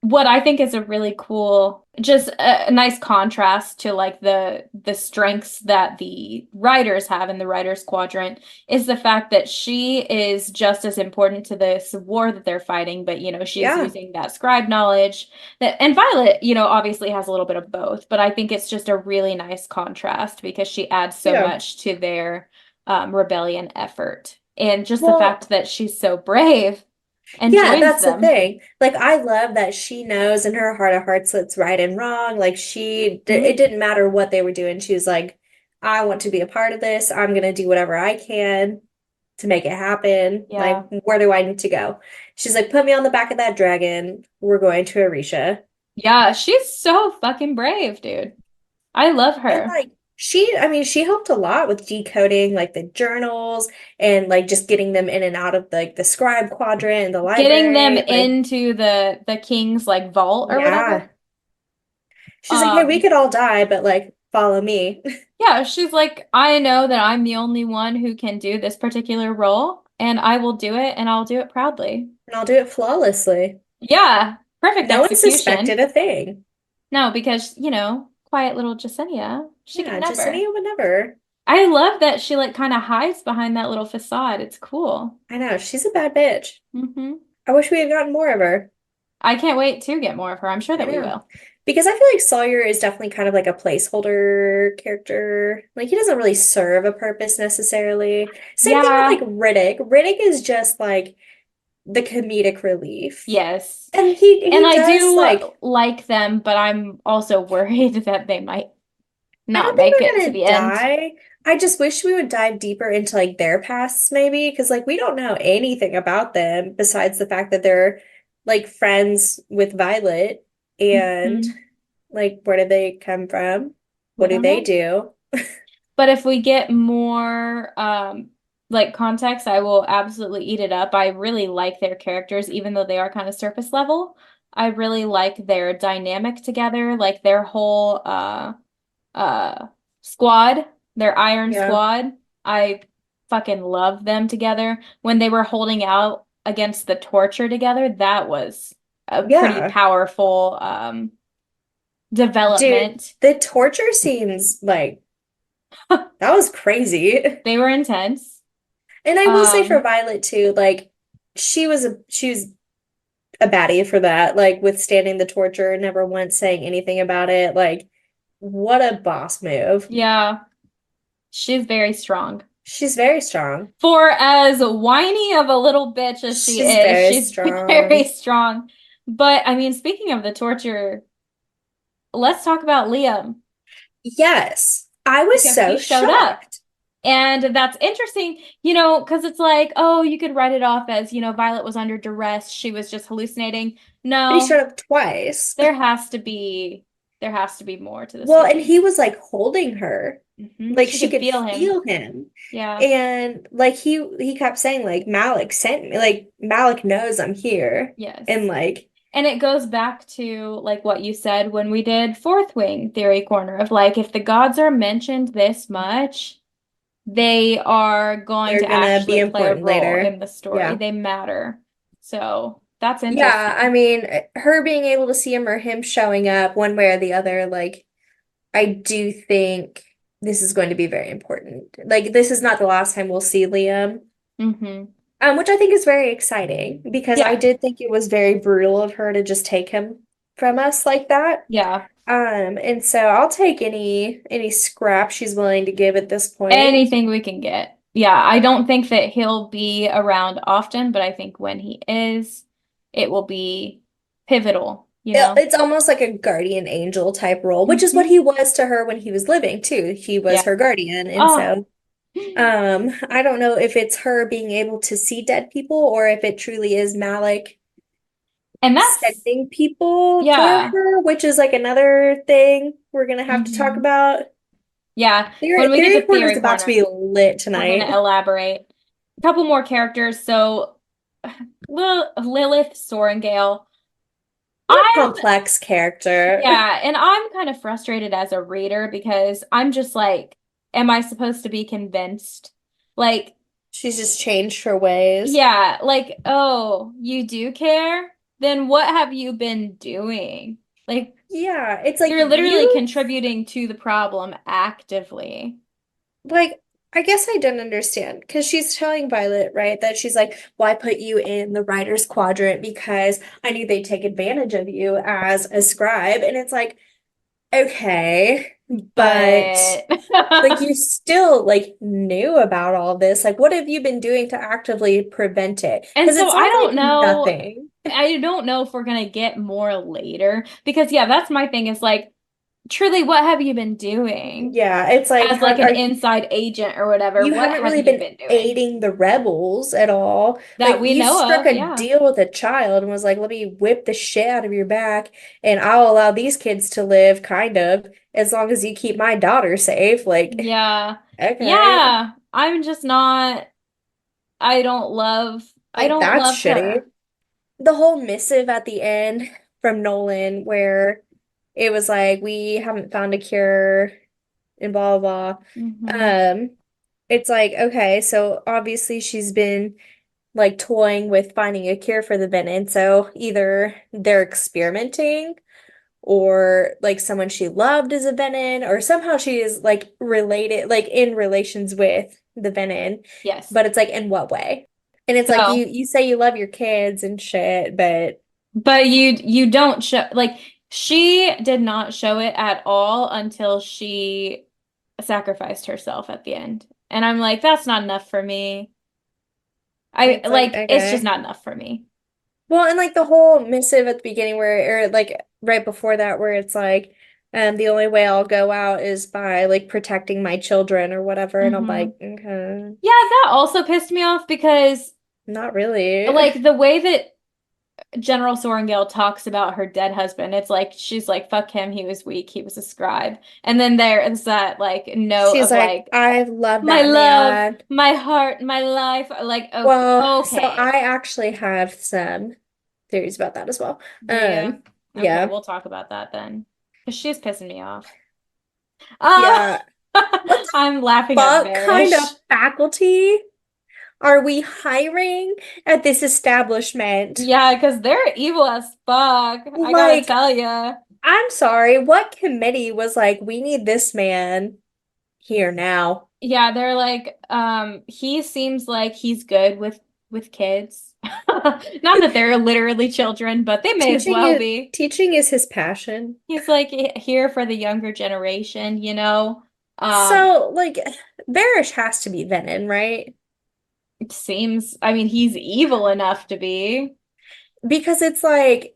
What I think is a really cool, just a nice contrast to like the strengths that the writers have in the writers quadrant is the fact that she is just as important to this war that they're fighting, but she's Yeah. using that scribe knowledge that and Violet, obviously has a little bit of both, but I think it's just a really nice contrast because she adds so Yeah. much to their rebellion effort. And just the Well, fact that she's so brave and yeah, joins that's the them. thing. Like, I love that she knows in her heart of hearts what's right and wrong. Like, it Mhm. didn't matter what they were doing. She was like, I want to be a part of this. I'm going to do whatever I can to make it happen. Like, Yeah. where do I need to go? She's like, put me on the back of that dragon. We're going to Arisha. Yeah, she's so fucking brave, dude. I love And her. like, I mean, she helped a lot with decoding like the journals and like just getting them in and out of like the scribe quadrant and the Getting them library. Like, into the king's like vault or whatever. yeah. She's like, hey, we Um, could all die, but like, follow me. yeah, she's like, I know that I'm the only one who can do this particular role, and I will do it, and I'll do it proudly. And I'll do it flawlessly. Yeah, perfect No one suspected execution. a thing. No, because, quiet little Jasenia, she could Yeah, never. Justinia would never. I love that she like kind of hides behind that little facade. It's cool. I know, she's a bad bitch. Hmm. I wish we had gotten more of her. I can't wait to get more of her. I'm sure I that we know. will. Because I feel like Sawyer is definitely kind of like a placeholder character. Like he doesn't really serve a purpose necessarily. Same thing with like Yeah, Riddick. Riddick is just like the comedic relief. yes. And And he I does do like like them, but I'm also worried that they might I don't not think make it they're to gonna the end. die. I just wish we would dive deeper into like their pasts maybe because like we don't know anything about them besides the fact that they're like friends with Violet and Mhm. like where did they come from? We What do don't they know. do? But if we get more like context, I will absolutely eat it up. I really like their characters, even though they are kind of surface level. I really like their dynamic together, like their whole uh squad, their Iron Yeah. Squad. I fucking love them together. When they were holding out against the torture together, that was a pretty Yeah. powerful Dude, development. the torture scenes like that was crazy. They were intense. And I will say for Um, Violet too, like she was a baddie for that, like withstanding the torture, never once saying anything about it. Like, what a boss move. yeah, she's very strong. She's very strong. For as whiny of a little bitch as she She's is, very she's very strong. strong. But I mean, speaking of the torture, let's talk about Liam Yes, I was because he so showed up. shocked. And that's interesting, because it's like, oh, you could write it off as, Violet was under duress. She was just hallucinating. But he showed No, up twice. there has to be there has to be more to the Well, and story. he was like holding her. Like She she could could feel him. feel him. Yeah. And like he kept saying like Malik sent me, like Malik knows I'm here. And Yes. like And it goes back to like what you said when we did Fourth Wing Theory Corner of like if the gods are mentioned this much, they are going they're to gonna be actually play a important role later. in the story. Yeah. They matter. So that's Yeah, I interesting. mean, her being able to see him or him showing up one way or the other, like, I do think this is going to be very important. Like, this is not the last time we'll see Liam, Hmm. which I think is very exciting because I Yeah. did think it was very brutal of her to just take him from us like that. Yeah. And so I'll take any scrap she's willing to give at this point. Anything we can get. Yeah, I don't think that he'll be around often, but I think when he is, it will be pivotal, you know? It's almost like a guardian angel type role, which is what Hmm. he was to her when he was living too. He was Yeah. her guardian. And Oh, so I don't know if it's her being able to see dead people or if it truly is Malik and that's, sending people for yeah. her, which is like another thing we're gonna have to talk Hmm. about. Yeah. When Theory, we get theory to corner is theory about to corner, be lit we're going to tonight. elaborate. A couple more characters. So, Lilith Sorrengail. What a I'm, complex character. yeah, and I'm kind of frustrated as a reader because I'm just like, am I supposed to be convinced? Like, She's just changed her ways. yeah, like, oh, you do care? Then what have you been doing? Like, Yeah, it's like you're literally you contributing to the problem actively. like I guess I don't understand because she's telling Violet, right, that she's like, well, I put you in the writer's quadrant because I knew they'd take advantage of you as a scribe. And it's like, okay, but But like you still like knew about all this. Like, what have you been doing to actively prevent it? and Because so it I sounds don't like know. nothing. I don't know if we're gonna get more later because yeah, that's my thing is like truly what have you been doing Yeah, it's like, as how like an are inside agent or whatever? you What haven't have really you been been doing aiding the rebels at all. that Like we you know struck of? a Yeah. deal with a child and was like, let me whip the shit out of your back and I'll allow these kids to live, kind of, as long as you keep my daughter safe. Like, Yeah. okay. Yeah. I'm just not I Like don't that's love shitty. her. The whole missive at the end from Nolan where it was like, we haven't found a cure and blah blah blah. Hmm. It's like, okay, so obviously she's been like toying with finding a cure for the venom. So either they're experimenting or like someone she loved is a venom or somehow she is like related, like in relations with the venom. Yes. But it's like in what way? And it's like So, you say you love your kids and shit, but but you don't show like she did not show it at all until she sacrificed herself at the end. And I'm like, that's not enough for me. I it's like like it's just okay. not enough for me. Well, and like the whole missive at the beginning where or like right before that where it's like the only way I'll go out is by like protecting my children or whatever and I'm Hmm. like okay, Yeah, that also pissed me off because not really. like the way that General Sorrengail talks about her dead husband, it's like she's like, fuck him, he was weak, he was a scribe. And then there is that like note She's of like like I love my that love, man. my heart, my life. Like, okay, Well, so okay. I actually have some theories about that as well. Do you? Okay, Yeah. we'll talk about that then. Because she's pissing me off. Oh, Yeah. What the I'm laughing at fuck kind of Varish. faculty are we hiring at this establishment? Yeah, because they're evil as fuck. I gotta Like, tell ya. I'm sorry, what committee was like, we need this man here now? Yeah, they're like, he seems like he's good with kids. Not that they're literally children, but they may as well be. Teaching is his passion. He's like here for the younger generation, you know. Um, So, like, Barish has to be Venom, right? it seems, I mean, he's evil enough to be. Because it's like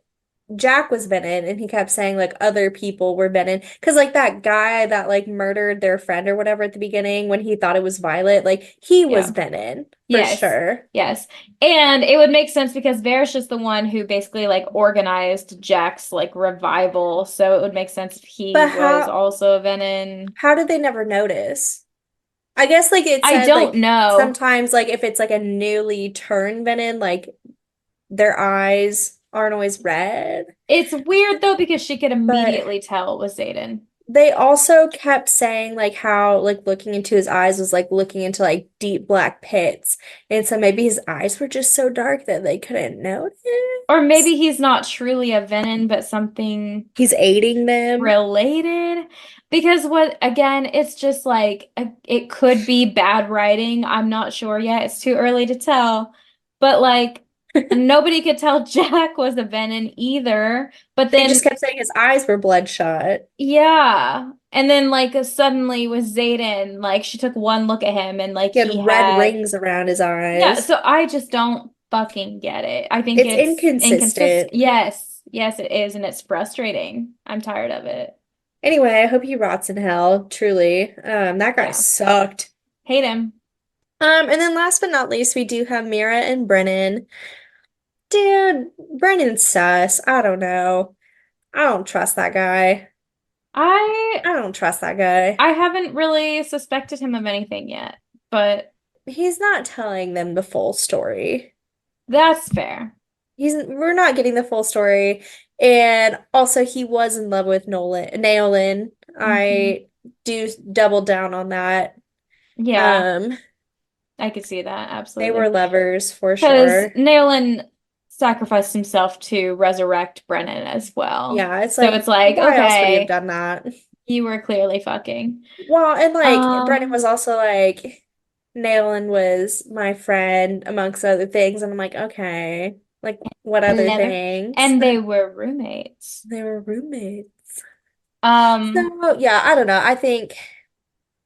Jack was Venom and he kept saying like other people were Venom. Because like that guy that like murdered their friend or whatever at the beginning when he thought it was Violet, like he was Yeah. Venom for Yes. sure. Yes. And it would make sense because Varish is the one who basically like organized Jack's like revival. So it would make sense if he But was also a Venom. how did they never notice? I guess like it I said don't like know. sometimes like if it's like a newly turned Venom, like their eyes aren't always red. It's weird though because she could But immediately tell it was Zayden. they also kept saying like how like looking into his eyes was like looking into like deep black pits. And so maybe his eyes were just so dark that they couldn't Or notice. maybe he's not truly a Venom, but something He's aiding them. related. Because what, again, it's just like it could be bad writing. I'm not sure yet. It's too early to tell. But like nobody could tell Jack was a Venom either. But They just then, kept saying his eyes were bloodshot. yeah. And then like suddenly with Zayden, like she took one look at him and like He he had red had rings around his yeah, eyes. so I just don't fucking get it. I think It's it's inconsistent. inconsistent. Yes, yes, it is, and it's frustrating. I'm tired of it. Anyway, I hope he rots in hell, truly. That guy Yeah. sucked. Hate him. And then last but not least, we do have Mira and Brennan. Dude, Brennan's sus. I don't know. I don't trust that guy. I I don't trust that guy. I haven't really suspected him of anything yet, but He's not telling them the full story. that's fair. We're not getting the full story. And also he was in love with Naolin. Hmm. I do double down on that. Yeah, Um, I could see that, they were absolutely. lovers for Because sure. Nayland sacrificed himself to resurrect Brennan as well. Yeah, it's So it's like, like, why else would he have okay, done that? you were clearly fucking. Well, and like Brennan Um, was also like, Naolin was my friend amongst other things, and I'm like, okay, like what other another, things? and they were roommates. They were roommates. Um, So yeah, I don't know. I think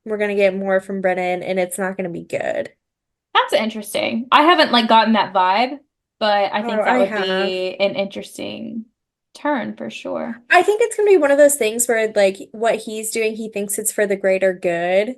we're gonna get more from Brennan, and it's not gonna be good. that's interesting. I haven't like gotten that vibe, but I Oh, think that I would have. be an interesting turn for sure. I think it's gonna be one of those things where like what he's doing, he thinks it's for the greater good,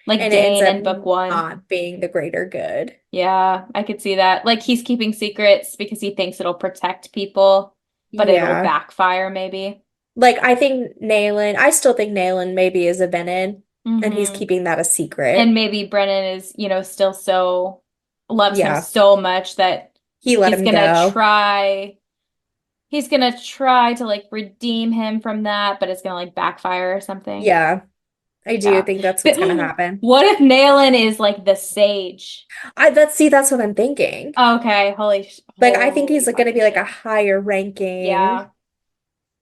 Like and it ends Dain up in book one. not being the greater good. Yeah, I could see that. Like he's keeping secrets because he thinks it'll protect people, but it'll Yeah. backfire maybe. Like I still think Nayland maybe is a Venom, and he's Hmm. keeping that a And secret. maybe Brennan is, still so loves him Yeah. so much that He let he's him gonna go. try he's gonna try to like redeem him from that, but it's gonna like backfire or something. Yeah. I do Yeah. think that's But what's gonna happen. what if Nayland is like the sage? That's what I'm thinking. Okay, Like I think holy he's like gonna fucking be like a shit. higher ranking Yeah.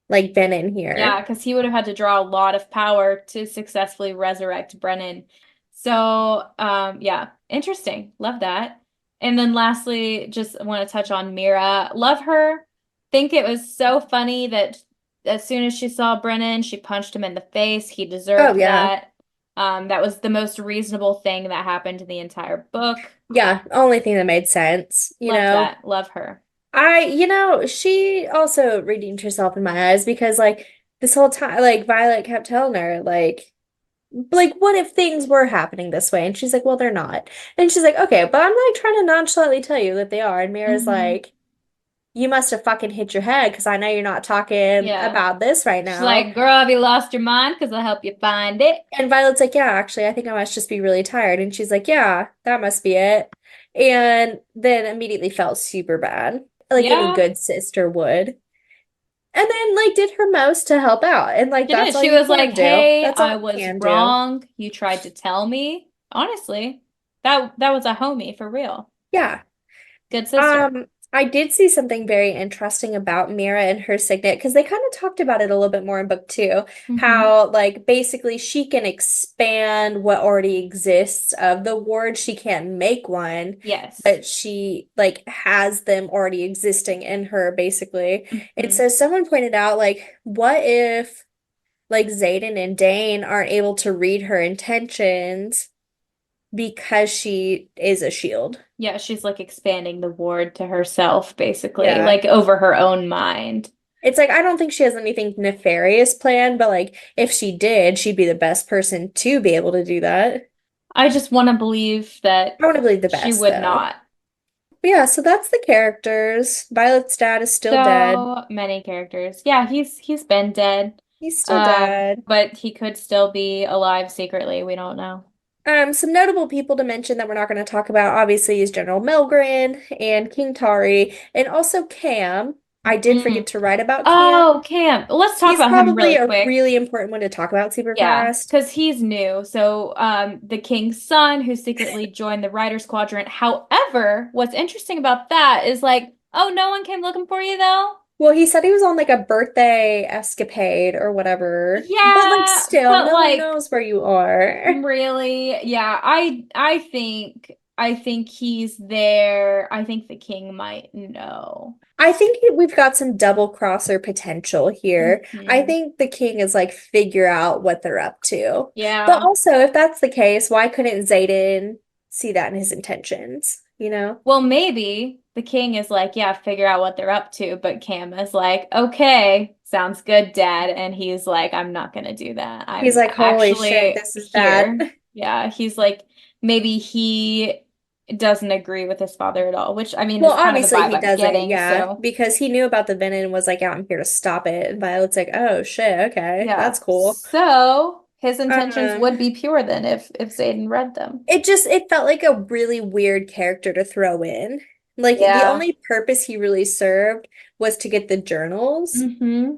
like Venom Yeah, here. because he would have had to draw a lot of power to successfully resurrect Brennan. So, yeah, interesting. Love that. And then lastly, just want to touch on Mira. Love her. Think it was so funny that as soon as she saw Brennan, she punched him in the face. He Oh deserved yeah. that. That was the most reasonable thing that happened in the entire book. Yeah, only thing that made sense, you Loved know. that. Love her. She also redeemed herself in my eyes because like this whole time like Violet kept telling her like what if things were happening this way? And she's like, well, they're not. And she's like, okay, but I'm like trying to nonchalantly tell you that they are. And Mira's Hmm. like, you must have fucking hit your head because I know you're not talking Yeah. about this right She's now. like, girl, have you lost your mind? Because I'll help you find it. And Violet's like, yeah, actually, I think I must just be really tired. And she's like, yeah, that must be it. And then immediately felt super bad, like any Yeah. good sister would. And then like did her most to help out. And like She did. that's all She you was like, can do. "Hey, That's all I you was can do. wrong. You tried to tell me." Honestly, that was a homie for real. Yeah. Good sister. I did see something very interesting about Mira and her signet because they kind of talked about it a little bit more in book two, Hmm. how like basically she can expand what already exists of the ward. She can't make one, Yes. but she like has them already existing in her basically. And Hmm. so someone pointed out like, what if like Xaden and Dain aren't able to read her intentions because she is a shield? Yeah, she's like expanding the ward to herself, basically, Yeah. like over her own mind. It's like I don't think she has anything nefarious planned, but like if she did, she'd be the best person to be able to do that. I just want to believe that I want to believe the she best would though. not. But yeah, so that's the characters. Violet's dad is still dead. So many characters. Yeah, he's been dead. He's still dead. But he could still be alive secretly. We don't know. Some notable people to mention that we're not going to talk about, obviously, is General Melgren and King Tari, and also Cam. I did Mm. forget to write about Cam. Oh, Cam. Let's talk He's about him probably really a quick. really important one to talk about super Yeah, fast. because he's new. So, the king's son who secretly joined the Riders Quadrant. However, what's interesting about that is like, oh, no one came looking for you though? Well, he said he was on like a birthday escapade or whatever. But like Yeah, still, but no one like knows where you are. really, yeah, I think I think he's there. I think the king might know. I think we've got some double crosser potential here. I Hmm. think the king is like figure out what they're up to. But Yeah. also, if that's the case, why couldn't Xaden see that in his intentions? You know? Well, maybe the king is like, yeah, figure out what they're up to, but Cam is like, okay, sounds good, Dad. And he's like, I'm not gonna do that. He's I'm like, holy shit, actually this is bad. here. Yeah, he's like, maybe he doesn't agree with his father at all, which I mean Well, is kind of the obviously vibe he I'm doesn't, getting. yeah, So, because he knew about the venom and was like, yeah, I'm here to stop it. And Violet's like, oh shit, okay, yeah. that's cool. So his intentions Um, would be pure then if Xaden read them. it felt like a really weird character to throw in. Like the Yeah. only purpose he really served was to get the journals. Hmm.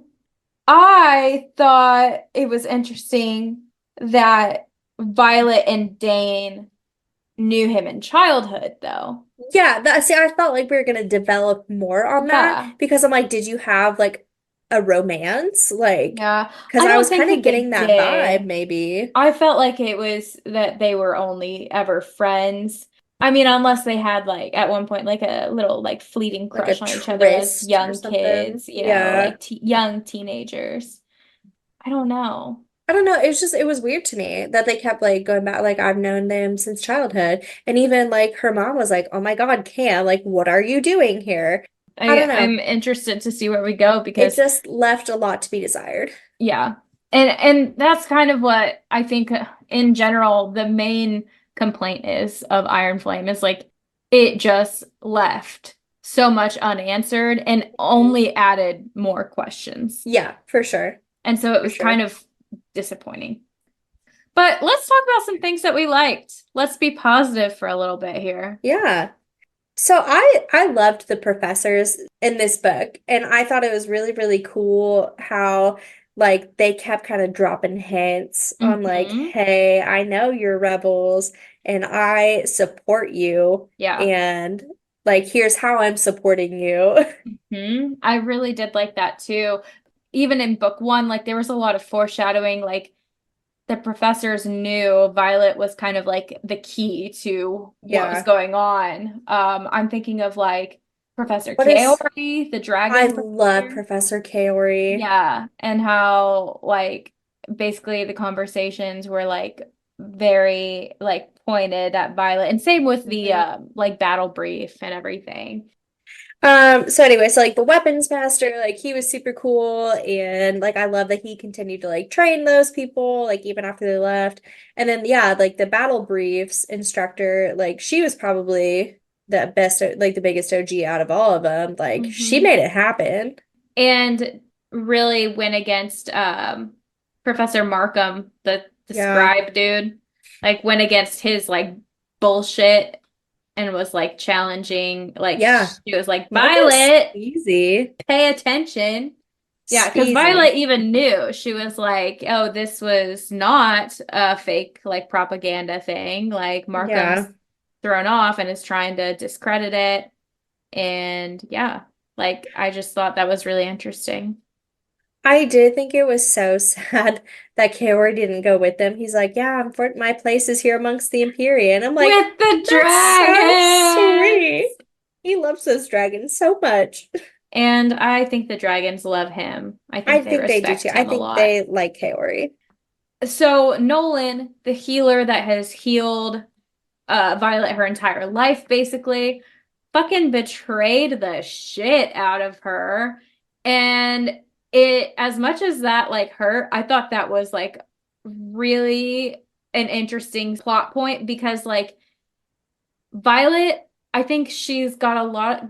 I thought it was interesting that Violet and Dain knew him in childhood, though. Yeah, that see, I felt like we were gonna develop more on that Yeah, because I'm like, did you have like a romance? Like, yeah. because I I don't was think kind of that they getting that vibe, did. maybe. I felt like it was that they were only ever friends. I mean, unless they had like at one point like a little like fleeting Like a crush on each other as tryst or young something. kids, Yeah. like t young teenagers. I don't know. I don't know. It was weird to me that they kept like going back, like I've known them since childhood. And even like her mom was like, oh my God, Cam, like, what are you doing here? I don't know. I'm interested to see where we go It because just left a lot to be desired. yeah. And that's kind of what I think in general the main complaint is of Iron Flame is like it just left so much unanswered and Mhm. only added more questions. Yeah, for sure. And so it For was kind sure. of disappointing. But let's talk about some things that we liked. Let's be positive for a little bit here. Yeah. So I loved the professors in this book, and I thought it was really, really cool how like they kept kind of dropping hints on like, Hmm. hey, I know you're rebels and I support you, Yeah. and like here's how I'm supporting you. I really did like that too. Even in book one, like there was a lot of foreshadowing, like the professors knew Violet was kind of like the key to what was Yeah. going on. I'm thinking of like Professor What is Kaori, the I dragon love professor. Professor Kaori. Yeah, and how like basically the conversations were like very like pointed at Violet, and same with the Mhm. like battle brief and everything. So anyway, so like the weapons master, like he was super cool and like I love that he continued to like train those people like even after they left. And then yeah, like the battle briefs instructor, like she was probably the best like the biggest OG out of all of them. Like she Hmm. made it happen. And really went against Professor Markham, the Yeah. scribe dude. Like went against his like bullshit and was like challenging. Like Yeah. she was like, Marcus Violet, easy. pay attention. Yeah, because Violet Easy. even knew. She was like, oh, this was not a fake like propaganda thing. Like Markham's Yeah. thrown off and is trying to discredit it. And yeah, like I just thought that was really interesting. I did think it was so sad that Kaori didn't go with them. He's like, yeah, my place is here amongst the Empyrean. I'm like, With the that's so dragons. sweet. He loves those dragons so much. And I think the dragons love him. I I think they think they do too. respect I him a think lot. they like Kaori. So Nolan, the healer that has healed Violet her entire life, basically, fucking betrayed the shit out of her. And it, as much as that like hurt, I thought that was like really an interesting plot point because like Violet, I think she's got a lot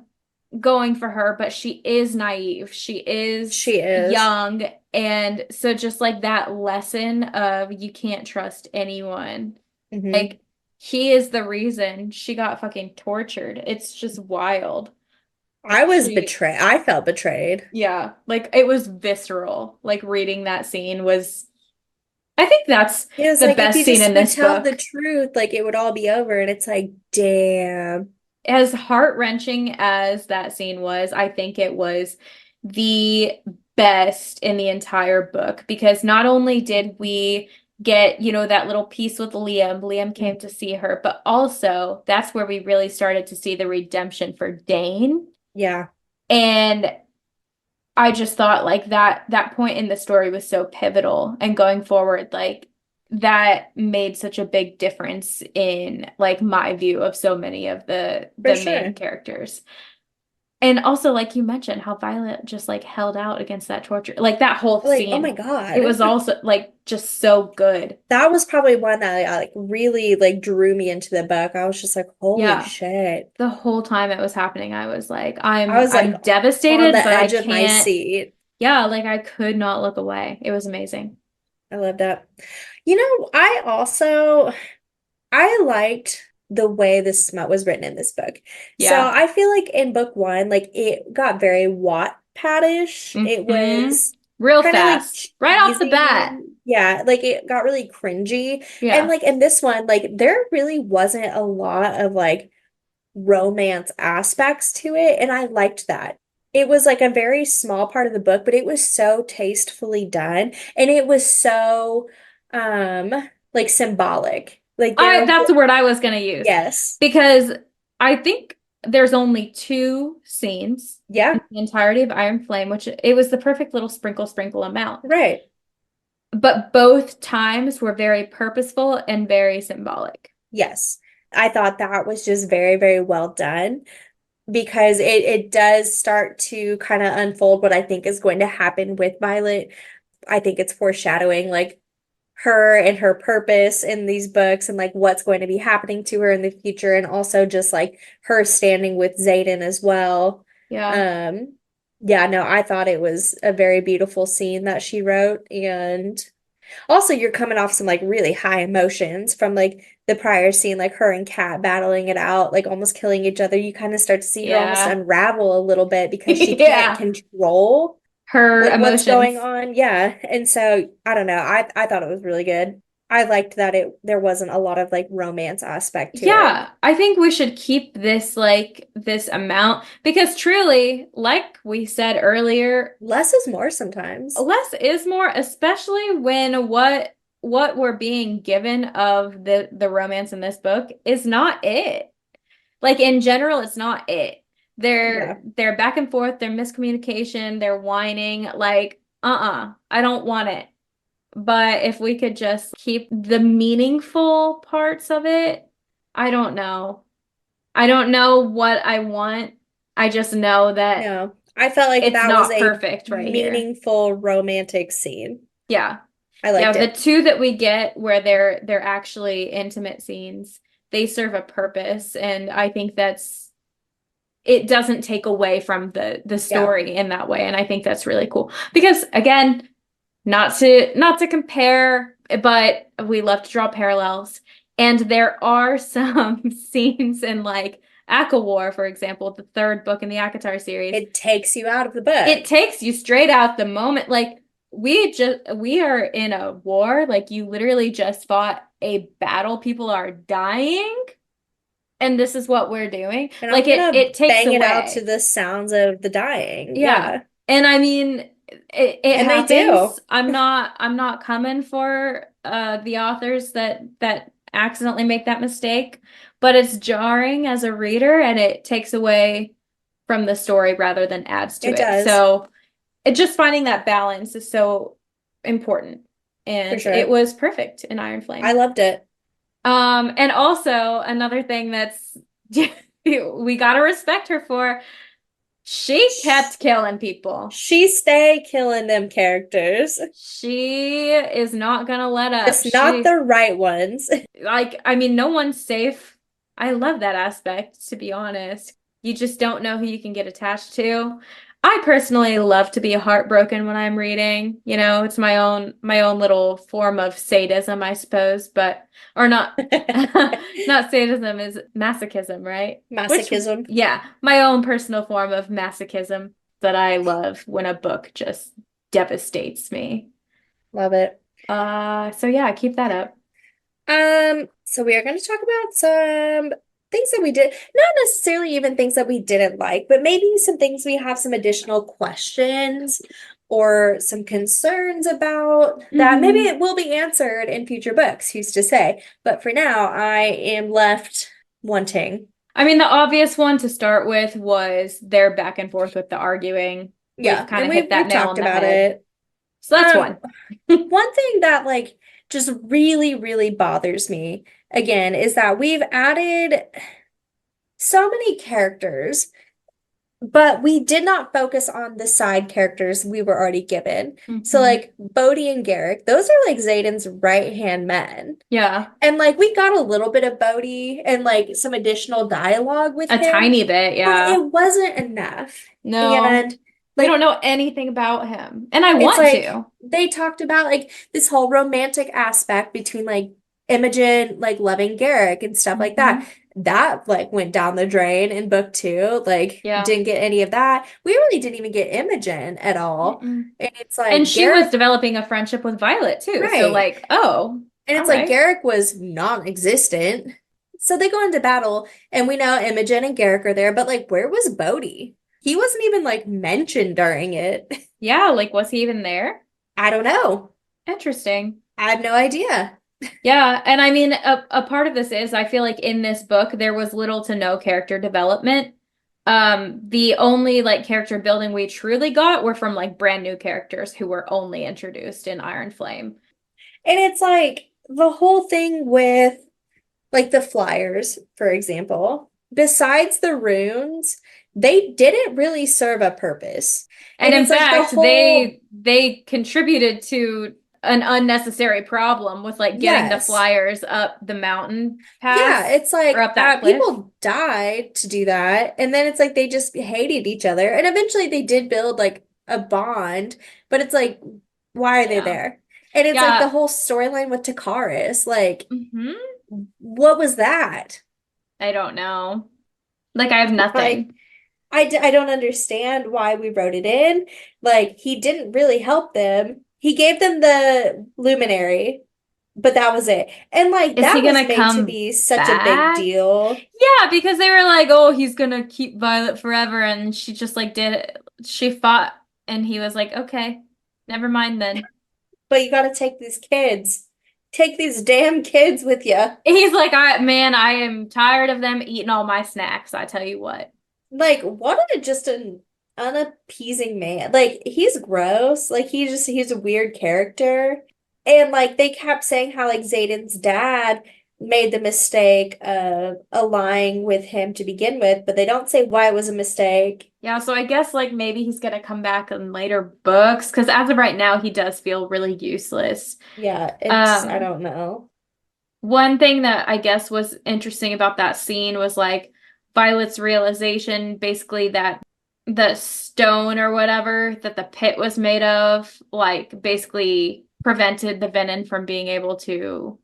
going for her, but she is naive. She is She is. young. And so just like that lesson of you can't trust anyone. Hmm. Like he is the reason she got fucking tortured. It's just wild. I was She, betrayed. I felt betrayed. yeah, like it was visceral. Like reading that scene was, I think that's It was the like if best you scene just in would this tell the book. truth, like it would all be over. And it's like, damn. As heart-wrenching as that scene was, I think it was the best in the entire book because not only did we get, that little piece with Liam. Liam came to see her, but also that's where we really started to see the redemption for Dain. Yeah, And I just thought like that point in the story was so pivotal and going forward, like that made such a big difference in like my view of so many of the for the main sure. characters. And also, like you mentioned, how Violet just like held out against that torture. Like that whole Like, oh scene, my it God. was also like just so good. That was probably one that like really like drew me into the book. I was just like, holy Yeah. shit. The whole time it was happening, I was like, I was like I'm on devastated, the but I edge of my can't. seat. Yeah, like I could not look away. It was amazing. I love that. I liked the way the smut was written in this book. So Yeah. I feel like in book one, like it got very Wattpad-ish. It Hmm. was Real kind of like fast. Right off the cheesy. bat. Yeah, like it got really cringy. And Yeah. like in this one, like there really wasn't a lot of like romance aspects to it, and I liked that. It was like a very small part of the book, but it was so tastefully done, and it was so um like symbolic. Like I there that's the word I was gonna use yes. because I think there's only two scenes in Yeah, the entirety of Iron Flame, which it was the perfect little sprinkle amount. right. But both times were very purposeful and very symbolic. Yes. I thought that was just very, very well done because it does start to kind of unfold what I think is going to happen with Violet. I think it's foreshadowing like her and her purpose in these books and like what's going to be happening to her in the future and also just like her standing with Xaden as well. Yeah. Um yeah, no, I thought it was a very beautiful scene that she wrote, and also you're coming off some like really high emotions from like the prior scene, like her and Kat battling it out, like almost killing each other. You kind of start to see her almost Yeah. unravel a little bit because she can't Yeah. control Her like what's going emotions. on. Yeah. And so I don't know. I thought it was really good. I liked that it there wasn't a lot of like romance aspect to it. Yeah, I think we should keep this like this amount because truly, like we said earlier, Less is more sometimes. less is more, especially when what we're being given of the romance in this book is not it. Like in general, it's not it. Yeah. They're back and forth, they're miscommunication, they're whining, like, I don't want it. But if we could just keep the meaningful parts of it, I don't know. I don't know what I want. I just know that No. I felt like it's that was not a perfect right here. meaningful romantic scene. Yeah. I Yeah, liked the it. two that we get where they're actually intimate scenes, they serve a purpose, and I think that's it doesn't take away from the Yeah. story in that way, and I think that's really cool. Because again, not to compare, but we love to draw parallels. And there are some scenes in like Aka War, for example, the third book in the Akatar series. It takes you out of the It book. takes you straight out the moment. Like we are in a war, like you literally just fought a battle. People are dying, and this is what we're doing. And Like I'm it gonna it takes bang it out to away. the sounds of the dying. Yeah. Yeah. And I mean, it And they do. happens. I'm not coming for the authors that accidentally make that mistake, but it's jarring as a reader and it takes away from the story rather than adds to It it. does, So it just finding that balance is so important. for And it sure. was perfect in Iron I Flame. loved it. And also another thing that's we gotta respect her for. She Sh- kept killing people. She stay killing them characters. She is not gonna let up. Just not the right ones. I mean, no one's safe. I love that aspect, to be honest. You just don't know who you can get attached to. I personally love to be heartbroken when I'm reading. It's my own little form of sadism, I suppose, but or not not sadism is masochism, right? Which Masochism. yeah, my own personal form of masochism that I love when a book just devastates me. Love it. So yeah, keep that up. So we are going to talk about some things that we did, not necessarily even things that we didn't like, but maybe some things we have some additional questions or some concerns about that. Maybe Hmm. it will be answered in future books, who's to say? But for now, I am left wanting. I mean, the obvious one to start with was their back and forth with the arguing. We've Yeah, kind and of hit we've that nail talked on the about head. it. So that's Um, one. one thing that like just really, really bothers me again is that we've added so many characters, but we did not focus on the side characters we were already given. So Hmm. like Bodhi and Garrick, those are like Xaden's right-hand men. Yeah, And like we got a little bit of Bodhi and like some additional dialogue with a him, tiny bit, but yeah. it wasn't enough. No, And we don't like know anything about him. And I it's want like to. they talked about like this whole romantic aspect between like Imogen like loving Garrick and stuff like that. Hmm. That like went down the drain in book two. Like Yeah. didn't get any of that. We really didn't even get Imogen at all. Mm-mm. And it's And like she was Garrick, developing a friendship with Violet too. So right. like, oh, And all it's like right. Garrick was non-existent. So they go into battle and we know Imogen and Garrick are there, but like where was Bodhi? He wasn't even like mentioned during it. Yeah, like was he even there? I don't know. Interesting. I have no idea. Yeah, and I mean, a part of this is I feel like in this book there was little to no character development. The only like character building we truly got were from like brand new characters who were only introduced in Iron Flame. And it's like the whole thing with like the flyers, for example, besides the runes, they didn't really serve a purpose. And And in it's like the fact, whole, they contributed to an unnecessary problem with like getting the yes. flyers up the mountain Yeah, pass it's or like up that cliff. people died to do that. And then it's like they just hated each other. And eventually they did build like a bond, but it's like, why are they Yeah. there? And it's like the Yeah. whole storyline with Takaris. Like, Hmm. what was that? I don't know. Like I have Like, nothing. I don't understand why we wrote it in. Like, he didn't really help them. He gave them the luminary, but that was it. And like, Is he that was gonna made to come be such a big back? deal. Yeah, because they were like, "Oh, he's gonna keep Violet forever," and she just like did it. She fought, and he was like, "Okay, never mind then." But you got to take these kids. Take these damn kids with you. He's like, "I man, I am tired of them eating all my snacks. I tell you what." Like, what just an unappeasing man. Like, he's gross. Like, he's a weird character. And like they kept saying how like Xaden's dad made the mistake of allying with him to begin with, but they don't say why it was a mistake. Yeah, so I guess like maybe he's gonna come back in later books because as of right now, he does feel really useless. Yeah, I Um, don't know. One thing that I guess was interesting about that scene was like Violet's realization basically that the stone or whatever that the pit was made of, like basically prevented the venom from being able to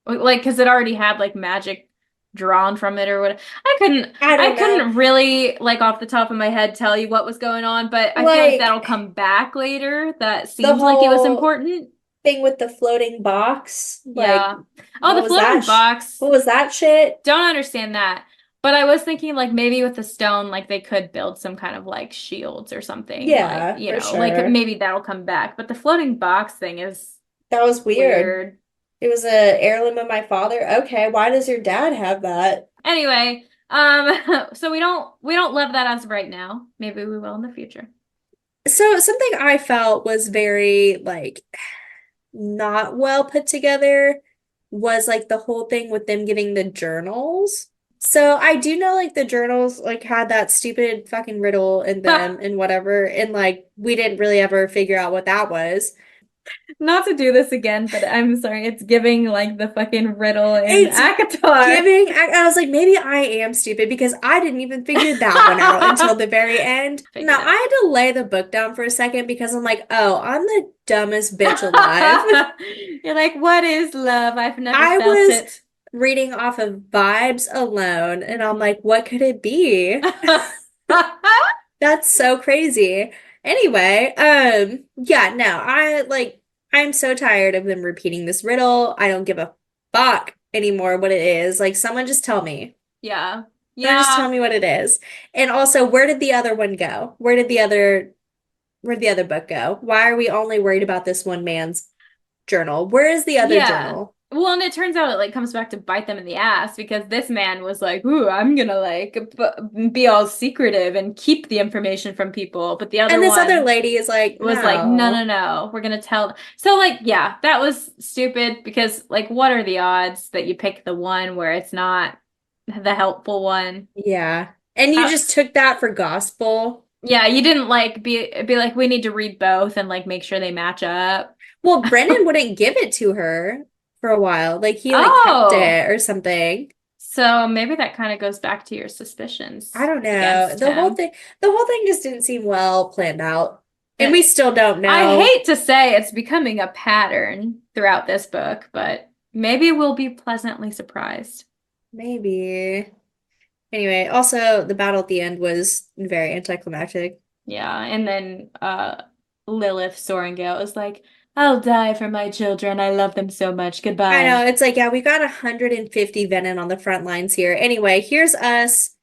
like because it already had like magic drawn from it or what. I I don't know. couldn't really like off the top of my head tell you what was going on, but I feel like that'll Like come back later. That the seemed like it was whole important. thing with the floating box, like Yeah. Oh, the floating box. what was that shit? Don't understand that. But I was thinking like maybe with the stone, like they could build some kind of like shields or something. Like, Yeah, for like sure. maybe that'll come back. But the floating box thing is That was weird. weird. It was a heirloom of my father. Okay, why does your dad have that? Anyway, so we don't love that as of right now. Maybe we will in the future. So something I felt was very like not well put together was like the whole thing with them getting the journals. So I do know like the journals like had that stupid fucking riddle in them and whatever, and like we didn't really ever figure out what that was. Not to do this again, but I'm sorry. It's giving like the fucking riddle in It's Akatar. giving, I was like, maybe I am stupid because I didn't even figure that one out until the very end. Figured Now, it I out. had to lay the book down for a second because I'm like, oh, I'm the dumbest bitch alive. You're like, what is love? I've never I felt was it. reading off of vibes alone, and I'm Mhm. like, what could it be? That's so crazy. Anyway, yeah, no, I'm so tired of them repeating this riddle. I don't give a fuck anymore what it is. Like, someone just tell me. Yeah. Someone just Yeah. tell me what it is. And also, where did the other one go? Where did the other Where'd the other book go? Why are we only worried about this one man's journal? Where is the other Yeah. journal? Well, and it turns out it like comes back to bite them in the ass because this man was like, "Ooh, I'm gonna like be all secretive and keep the information from people," but the And other this other one lady is like, was like, "No, no, no. no, we're gonna tell." So like, yeah, that was stupid because like, what are the odds that you pick the one where it's not the helpful one? Yeah. And you How, just took that for gospel. yeah, you didn't like be like, we need to read both and like make sure they match up. Well, Brennan wouldn't give it to her for a while. Like he like kept Oh. it or something. So maybe that kind of goes back to your I suspicions don't know. against him. The whole thing just didn't seem well planned out. And It, we still don't I know. hate to say it's becoming a pattern throughout this book, but maybe we'll be pleasantly surprised. Maybe. Anyway, also the battle at the end was very anticlimactic. Yeah, and then Lilith Sorrengail is like, I'll die for my children. I love them so much. I know, Goodbye. it's like, yeah, we got 150 Venom on the front lines here. Anyway, here's us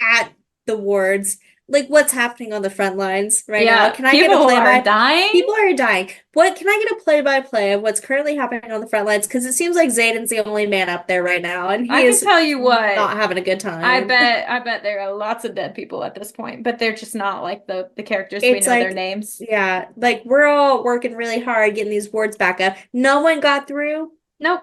at the wards. Like, what's happening on the front lines right now? Yeah, Can I get people a are play-by? dying. People are dying. What can I get a play-by-play of what's currently happening on the front lines? Because it seems like Zayden's the only man up there right now, and I he can is tell you what, not having a good time. I bet there are lots of dead people at this point, but they're just not like the characters we It's know their like, names. yeah, like we're all working really hard getting these wards back up. No one got through. Nope.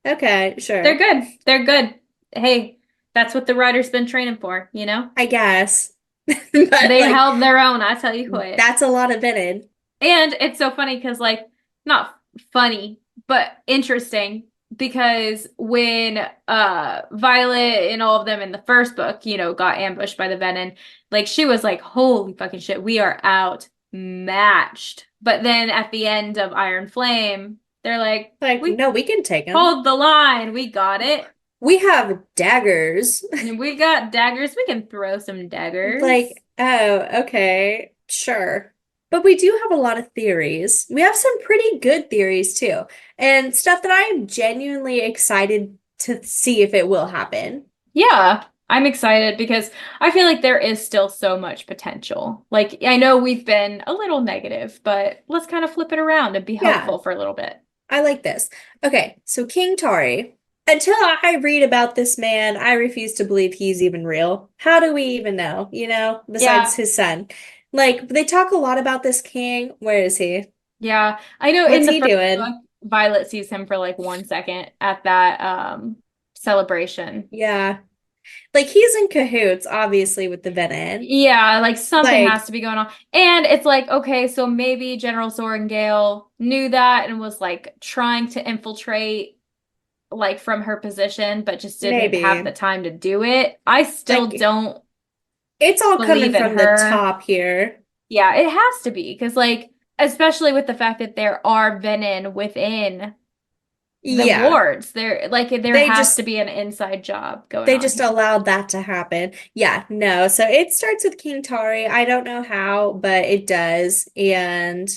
Okay, They're sure. good. They're good. Hey, that's what the writer's been training for, you know? I guess. But They like held their own, I tell you what. that's a lot of Venom. And it's so funny because, like, not funny, but interesting because when Violet and all of them in the first book, you know, got ambushed by the Venom, like she was like, holy fucking shit, we are outmatched. But then at the end of Iron Flame, they're like, Like, we no, we can take him. hold the line, we got it. We have daggers. We got daggers. We can throw some daggers. Like, oh, okay, sure. But we do have a lot of theories. We have some pretty good theories too, and stuff that I am genuinely excited to see if it will happen. Yeah, I'm excited because I feel like there is still so much potential. Like, I know we've been a little negative, but let's kind of flip it around and be Yeah, hopeful for a little bit. I like this. Okay, so King Tari. Until I read about this man, I refuse to believe he's even real. How do we even know, besides Yeah, his son? Like, they talk a lot about this king. Where is he? yeah. I know in What's the he first book, doing? Violet sees him for like 1 second at that celebration. Yeah. Like, he's in cahoots, obviously, with the Venom. Yeah, like something has Like, to be going on. And it's like, okay, so maybe General Sorengale knew that and was like trying to infiltrate like from her position, but just didn't have the maybe. time to do it. I still Like, don't it's all coming believe in from the her. top here. Yeah, it has to be because like especially with the fact that there are venom within the Yeah. wards. There They has to just be an inside job going they on just here. allowed that to happen. Yeah, no. So it starts with King Tari. I don't know how, but it does. And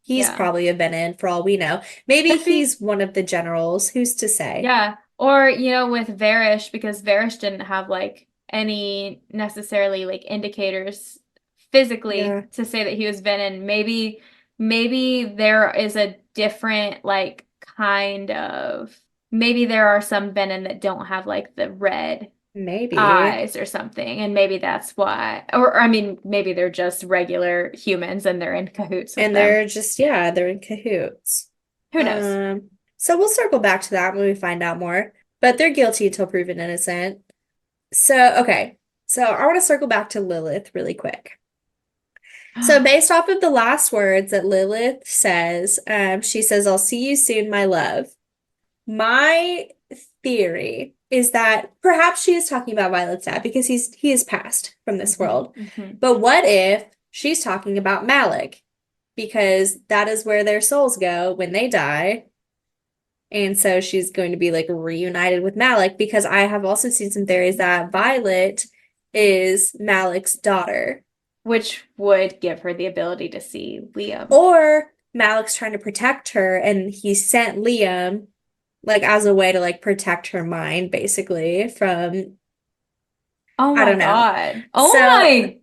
he's Yeah. probably a Venom for all we know. Maybe Could be. he's one of the generals. Who's to say? Yeah. Or, you know, with Varish, because Varish didn't have like any necessarily like indicators physically Yeah, to say that he was venom. Maybe there is a different like kind of maybe there are some venom that don't have like the red maybe. eyes or something. And maybe that's why or I mean maybe they're just regular humans and they're in cahoots with And them. they're just, yeah, they're in cahoots. Who knows? So we'll circle back to that when we find out more. But they're guilty until proven innocent. So, okay. So I want to circle back to Lilith really quick. So, based off of the last words that Lilith says, she says, I'll see you soon, my love. My theory is that perhaps she is talking about Violet's dad because he is passed from this Mhm, world. mhm. But what if she's talking about Malik? Because that is where their souls go when they die. And so she's going to be like reunited with Malik because I have also seen some theories that Violet is Malik's daughter. Which would give her the ability to see Liam. Or Malik's trying to protect her and he sent Liam like as a way to like protect her mind basically from Oh I my don't know. God. Oh So my.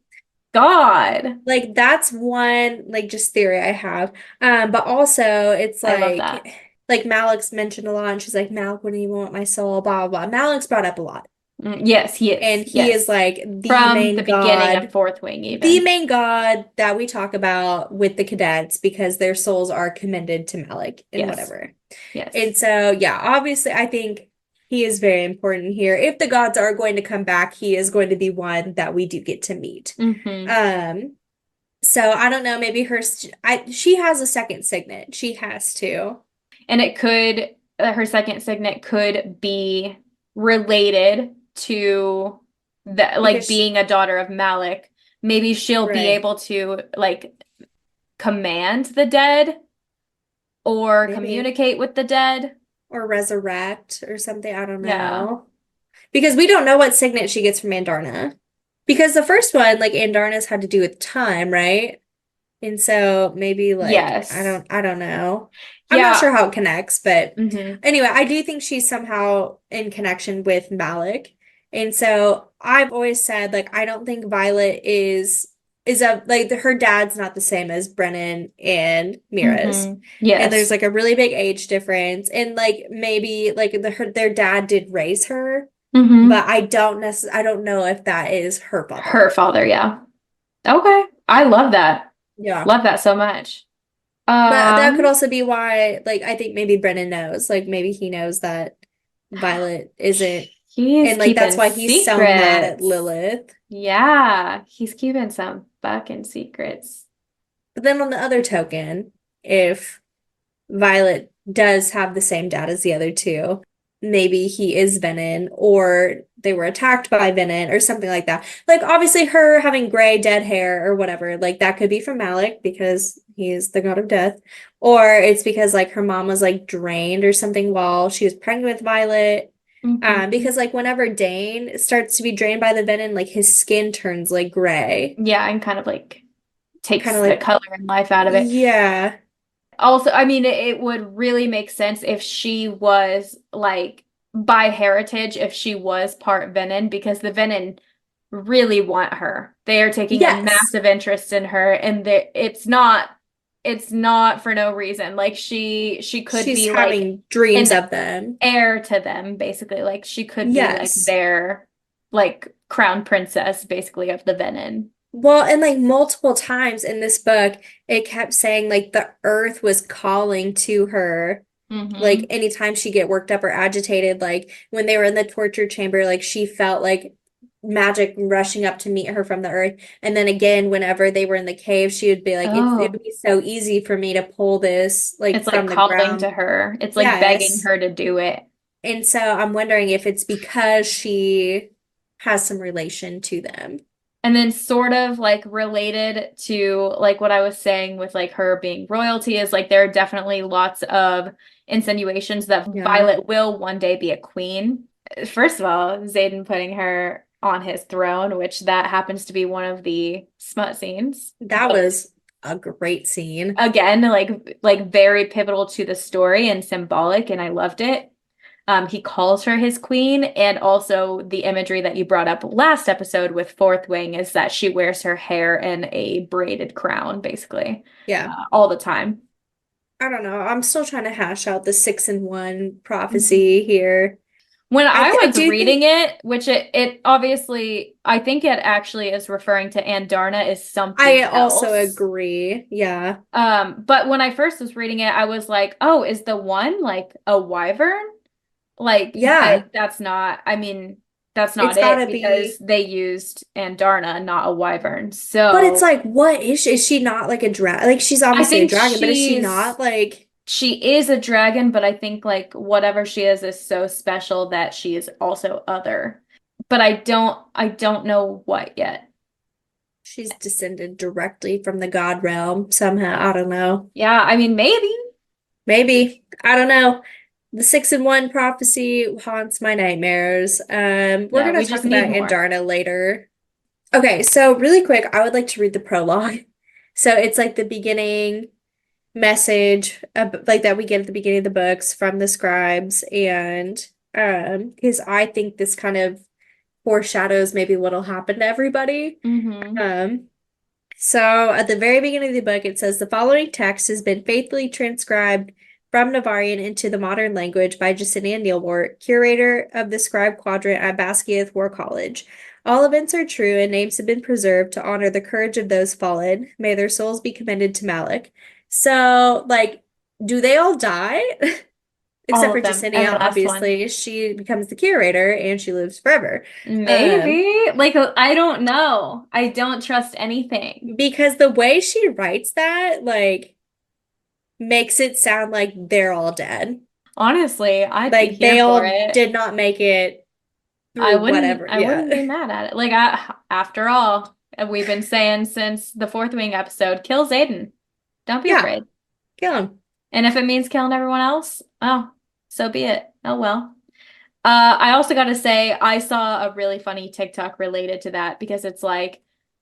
God. Like that's one like just theory I have. But also it's I love that. like Malik's mentioned a lot and she's like, Malik wouldn't even want my soul, blah blah blah. Malik's brought up a lot. Yes, he And is. he is Yes. like From the beginning of Fourth Wing, the even. main god that we talk about with the cadets because their souls are commended to Malik and Yes. whatever. Yes. And so, yeah, obviously, I think he is very important here. If the gods are going to come back, he is going to be one that we do get to meet. Hmm. Um, so I don't know, maybe she has a second signet. She has to And it could, her second signet could be related to the, like because being a daughter of Malik. Maybe she'll be right, able to like command the dead or maybe communicate with the dead. or resurrect or something. I don't Yeah. know. Because we don't know what signet she gets from Andarna. Because the first one, like Andarna's had to do with time, right? And so maybe like Yes. I don't know. I'm not Yeah. sure how it connects, but Hmm. anyway, I do think she's somehow in connection with Malik. And so I've always said like I don't think Violet is a like her dad's not the same as Brennan and Mira's. Hmm. And there's Yes. like a really big age difference. And like maybe like their dad did raise her, Hmm. but I don't know if that is her Her father. father, yeah. Okay. I love that. Yeah. Love that so much. But that could Um, also be why, like, I think maybe Brennan knows. Like, maybe he knows that Violet isn't, he's and like that's keeping why he's so mad at secrets. Lilith. Yeah, he's keeping some fucking secrets. But then on the other token, if Violet does have the same dad as the other two, maybe he is Venin, or they were attacked by Venin, or something like that. Like, obviously, her having gray, dead hair, or whatever, like that could be from Malik because he is the god of death, or it's because like her mom was like drained or something while she was pregnant with Violet. Hmm. Because like whenever Dain starts to be drained by the venom, like his skin turns like gray, Yeah, and kind of like kind takes of the like color and life out of it. yeah, Also, I mean, it would really make sense if she was like by heritage, if she was part Venin, because the Venin really want her. They are taking a yes, massive interest in her, and it's not for no reason. Like she could she's be like having dreams an of them. heir to them, basically. Like she could be like Yes. their like crown princess, basically, of the Venin. Well, and like multiple times in this book, it kept saying like the earth was calling to her. Like Hmm. anytime she get worked up or agitated, like when they were in the torture chamber, like she felt like magic rushing up to meet her from the earth. And then again, whenever they were in the cave, she would be like, it Oh, would be so easy for me to pull this like it's like from the calling to ground. her. It's like begging Yes. her to do it. And so I'm wondering if it's because she has some relation to them. And then sort of like related to like what I was saying with like her being royalty is like there are definitely lots of insinuations that Yeah. Violet will one day be a queen. First of all, Xaden putting her on his throne, which that happens to be one of the smut scenes. That was a great scene. Again, like very pivotal to the story and symbolic, and I loved it. He calls her his queen, and also the imagery that you brought up last episode with Fourth Wing is that she wears her hair in a braided crown, basically, Yeah. all the time. I don't know. I'm still trying to hash out the 6-in-1 Mhm. prophecy here. When I I was do reading think it, which it obviously, I think it actually is referring to Andarna is I something also else. agree. Yeah. But when I first was reading it, I was like, oh, is the one like a wyvern? Like, but Yeah. that's not, I mean, that's It's not it gotta because be. they used Andarna, not a wyvern. But it's So like, what is she? Is she not like a dragon? Like she's I obviously a think dragon, but is she not like she is a dragon, but I think like whatever she is so special that she is also other. But I don't know what yet. she's descended directly from the god realm somehow? I don't know. Yeah, I mean maybe. Maybe. I don't know. The 6-in-1 prophecy haunts my nightmares. We're Yeah, gonna we just talk need about more. Andarna later. Okay, so really quick, I would like to read the prologue. So it's like the beginning message like that we get at the beginning of the books from the scribes and because I think this kind of foreshadows maybe what'll happen to everybody. Mm-hmm. Um So at the very beginning of the book, it says the following text has been faithfully transcribed from Navarian into the modern language by Justinian Neilwart, curator of the scribe quadrant at Basgiath War College. All events are true, and names have been preserved to honor the courage of those fallen. May their souls be commended to Malik. So, like, do they all die? Except All for of them. Every Justinia, last one. obviously, she becomes the curator and she lives forever. Um, Maybe. Like, I don't know. I don't trust anything. because the way she writes that, like, makes it sound like they're all dead. Honestly, I'd be Like they here for all it. did not make it through whatever. I wouldn't Yeah. be mad at it. Like after all, we've been saying since the Fourth Wing episode, kill Xaden. Don't be Yeah. afraid. Kill him. And if it means killing everyone else, oh, so be it. Oh well. I also got to say, I saw a really funny TikTok related to that because it's like,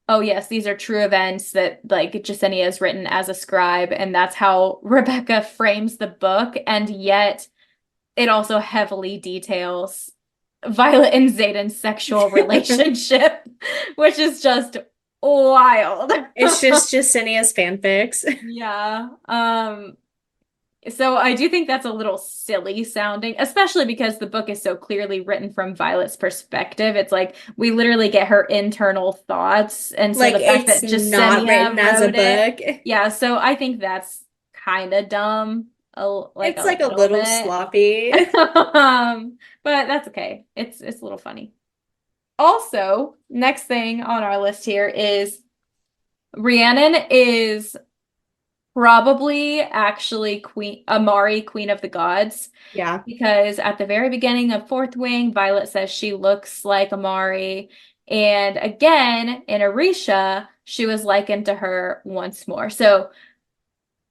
oh yes, these are true events that like Jasenia has written as a scribe, and that's how Rebecca frames the book, and yet it also heavily details Violet and Xaden's sexual relationship, which is just wild. It's just Justinia's fanfics. Yeah. So I do think that's a little silly sounding, especially because the book is so clearly written from Violet's perspective. It's like we literally get her internal thoughts. And so Like the fact it's that not written Jasenia as a wrote it, book. yeah, so I think that's kind of dumb, like It's a like a little little bit. sloppy. But that's okay. It's a little funny. Also, next thing on our list here is Rhiannon is probably actually Queen Amari, Queen of the Gods, Yeah. because at the very beginning of Fourth Wing, Violet says she looks like Amari. And again, in Orisha, she was likened to her once more. So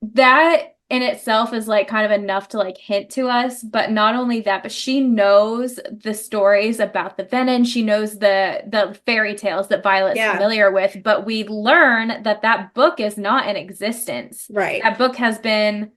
that in itself is like kind of enough to like hint to us, but not only that, but she knows the stories about the Venom. She knows the fairy tales that Violet's Yeah. familiar with, but we learn that that book is not in existence. Right. That book has been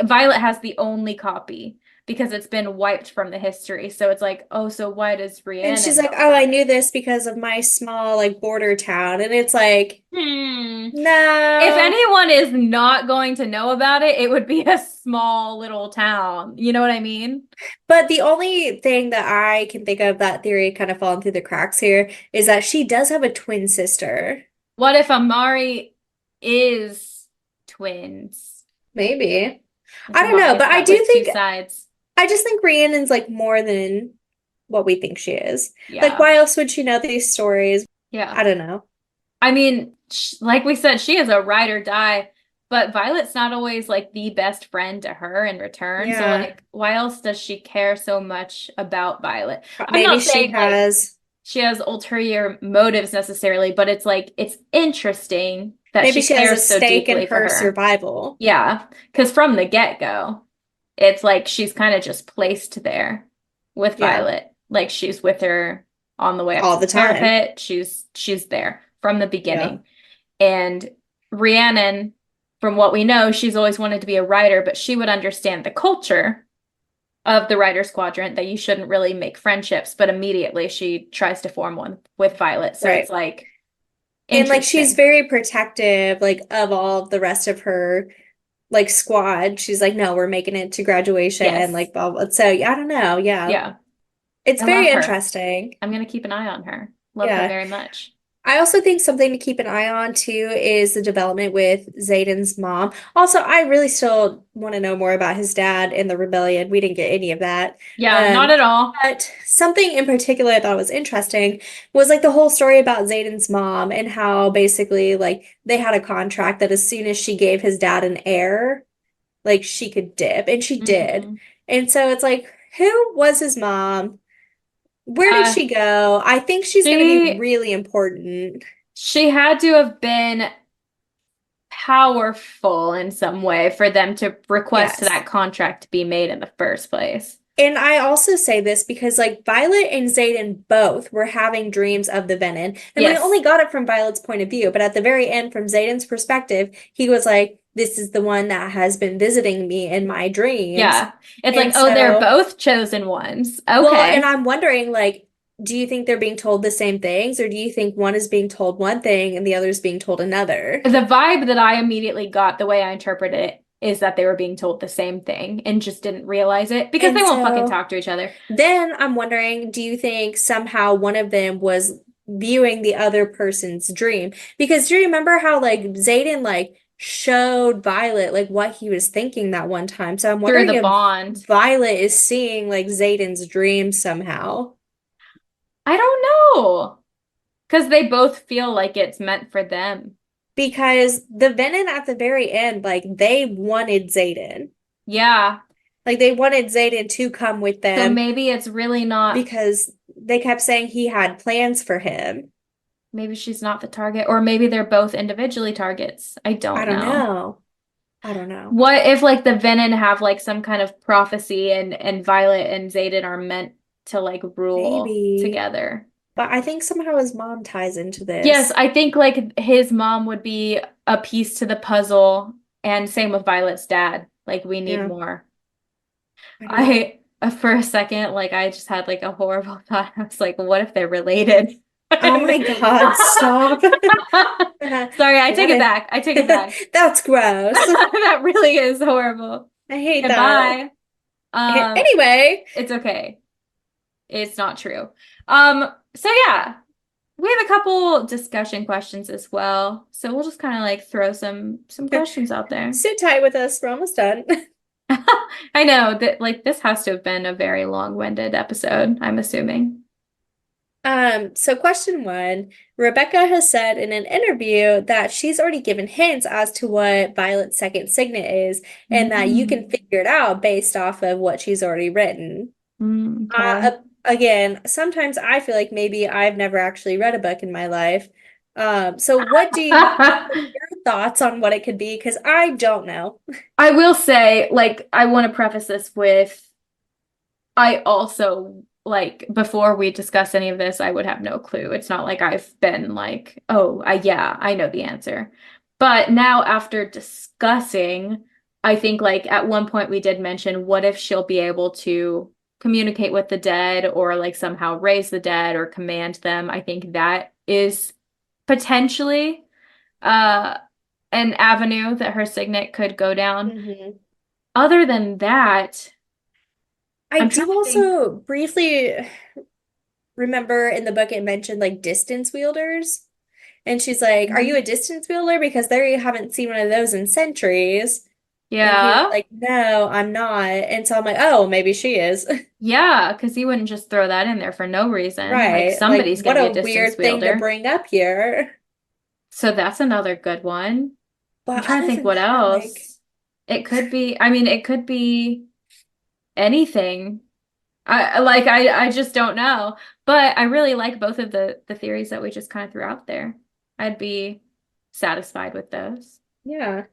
Violet has the only copy because it's been wiped from the history. So it's like, oh, so why does And she's Rhiannon like, know "Oh, I about it? knew this because of my small like border town." And it's like, Hmm. If no. anyone is not going to know about it, it would be a small little town. You know what I mean? But the only thing that I can think of that theory kind of falling through the cracks here is that she does have a twin sister. What if Amari is twins? Maybe. If I don't know, Amari is but I met do with two think sides. I just think Rhiannon's like more than what we think she is. Like, Yeah. why else would she know these stories? Yeah. I don't know. I mean, sh like we said, she is a ride or die, but Violet's not always like the best friend to her in return. So Yeah. like, why else does she care so much about Violet? I'm Maybe not she saying like has, she has ulterior motives necessarily, but it's like it's interesting that maybe she she has a cares so stake in deeply for her her. survival. Yeah, because from the get-go, it's like she's kind of just placed there with Yeah, Violet. Like she's with her on the way up all to the the time. parapet. She's there from the Yeah. beginning. And Rhiannon, from what we know, she's always wanted to be a writer, but she would understand the culture of the writer's quadrant that you shouldn't really make friendships, but immediately she tries to form one with Violet. So it's Right. like And like she's interesting. very protective, like of all of the rest of her like squad. She's like, no, we're making it to graduation, Yes. like blah blah. So yeah, I don't know. Yeah. Yeah. It's I very love her. interesting. I'm gonna keep an eye on her. Love her Yeah. very much. I also think something to keep an eye on too is the development with Zayden's mom. Also, I really still want to know more about his dad and the rebellion. We didn't get any of that. Yeah, not Um, at all. but something in particular I thought was interesting was like the whole story about Zayden's mom and how basically like they had a contract that as soon as she gave his dad an heir, like she could dip, and she did. Hmm. And so it's like, who was his mom? Where did Uh, she go? I think she's going to be she really important. she had to have been powerful in some way for them to request Yes. that contract to be made in the first place. And I also say this because like Violet and Xaden both were having dreams of the Venom. And we Yes. only got it from Violet's point of view, but at the very end, from Xaden's perspective, he was like, this is the one that has been visiting me in my dreams. Yeah. It's like, And oh, they're so, both chosen ones. well, and Okay. I'm wondering like, do you think they're being told the same things, or do you think one is being told one thing and the other is being told another? The vibe that I immediately got, the way I interpret it, is that they were being told the same thing and just didn't realize it because And they won't fucking so talk to each other. then I'm wondering, do you think somehow one of them was viewing the other person's dream? Because do you remember how like Xaden like showed Violet like what he was thinking that one time? So I'm Through wondering the if bond. Violet is seeing like Xaden's dream somehow. I don't know. Because they both feel like it's meant for them. Because the Venom at the very end, like they wanted Xaden. Yeah. Like they wanted Xaden to come with So them maybe it's really not, because they kept saying he had plans for him. maybe she's not the target, or maybe they're both individually targets. I I don't don't know. know. I don't know. What if like the Venom have like some kind of prophecy and Violet and Xaden are meant to like rule Maybe. together? But I think somehow his mom ties into Yes, this. I think like his mom would be a piece to the puzzle, and same with Violet's dad. Like we need Yeah, more. I don't know. For a second, like I just had like a horrible thought. I was like, what if they're related? Oh my God, stop. Sorry, I take What it if back. I take it back. that's gross. That really is horrible. I hate that. Goodbye. Um, Anyway, it's okay. It's not true. So yeah, we have a couple discussion questions as well. So we'll just kind of like throw some questions out there. sit tight with us. We're almost done. I know that like this has to have been a very long-winded episode, I'm assuming. So question one, Rebecca has said in an interview that she's already given hints as to what Violet's second signet is, and that you can Mm. figure it out based off of what she's already written. Okay. Again, sometimes I feel like maybe I've never actually read a book in my life. So what are your thoughts on what it could be? Because I don't know. I will say, like, I want to preface this with I also like before we discuss any of this, I would have no clue. It's not like I've been like, oh, yeah, I know the answer. But now after discussing, I think like at one point we did mention what if she'll be able to communicate with the dead or like somehow raise the dead or command them. I think that is potentially uh an avenue that her signet could go down. Hmm. Other than that, I I'm trying do to think. also briefly remember in the book it mentioned like distance wielders. And she's like, "Are you a distance wielder? Because there you haven't seen one of those in centuries." And he was Yeah. like, "No, I'm not." And so I'm like, "Oh, maybe she is." Yeah, because you wouldn't just throw that in there for no reason. Like Right. Like, somebody's what going to a be a distance weird thing to wielder. bring up here. So that's another good one. I'm But trying to other think than what that, like, else. It could be, I mean, it could be anything. I just don't know. But I really like both of the theories that we just kind of threw out there. I'd be satisfied with those. yeah.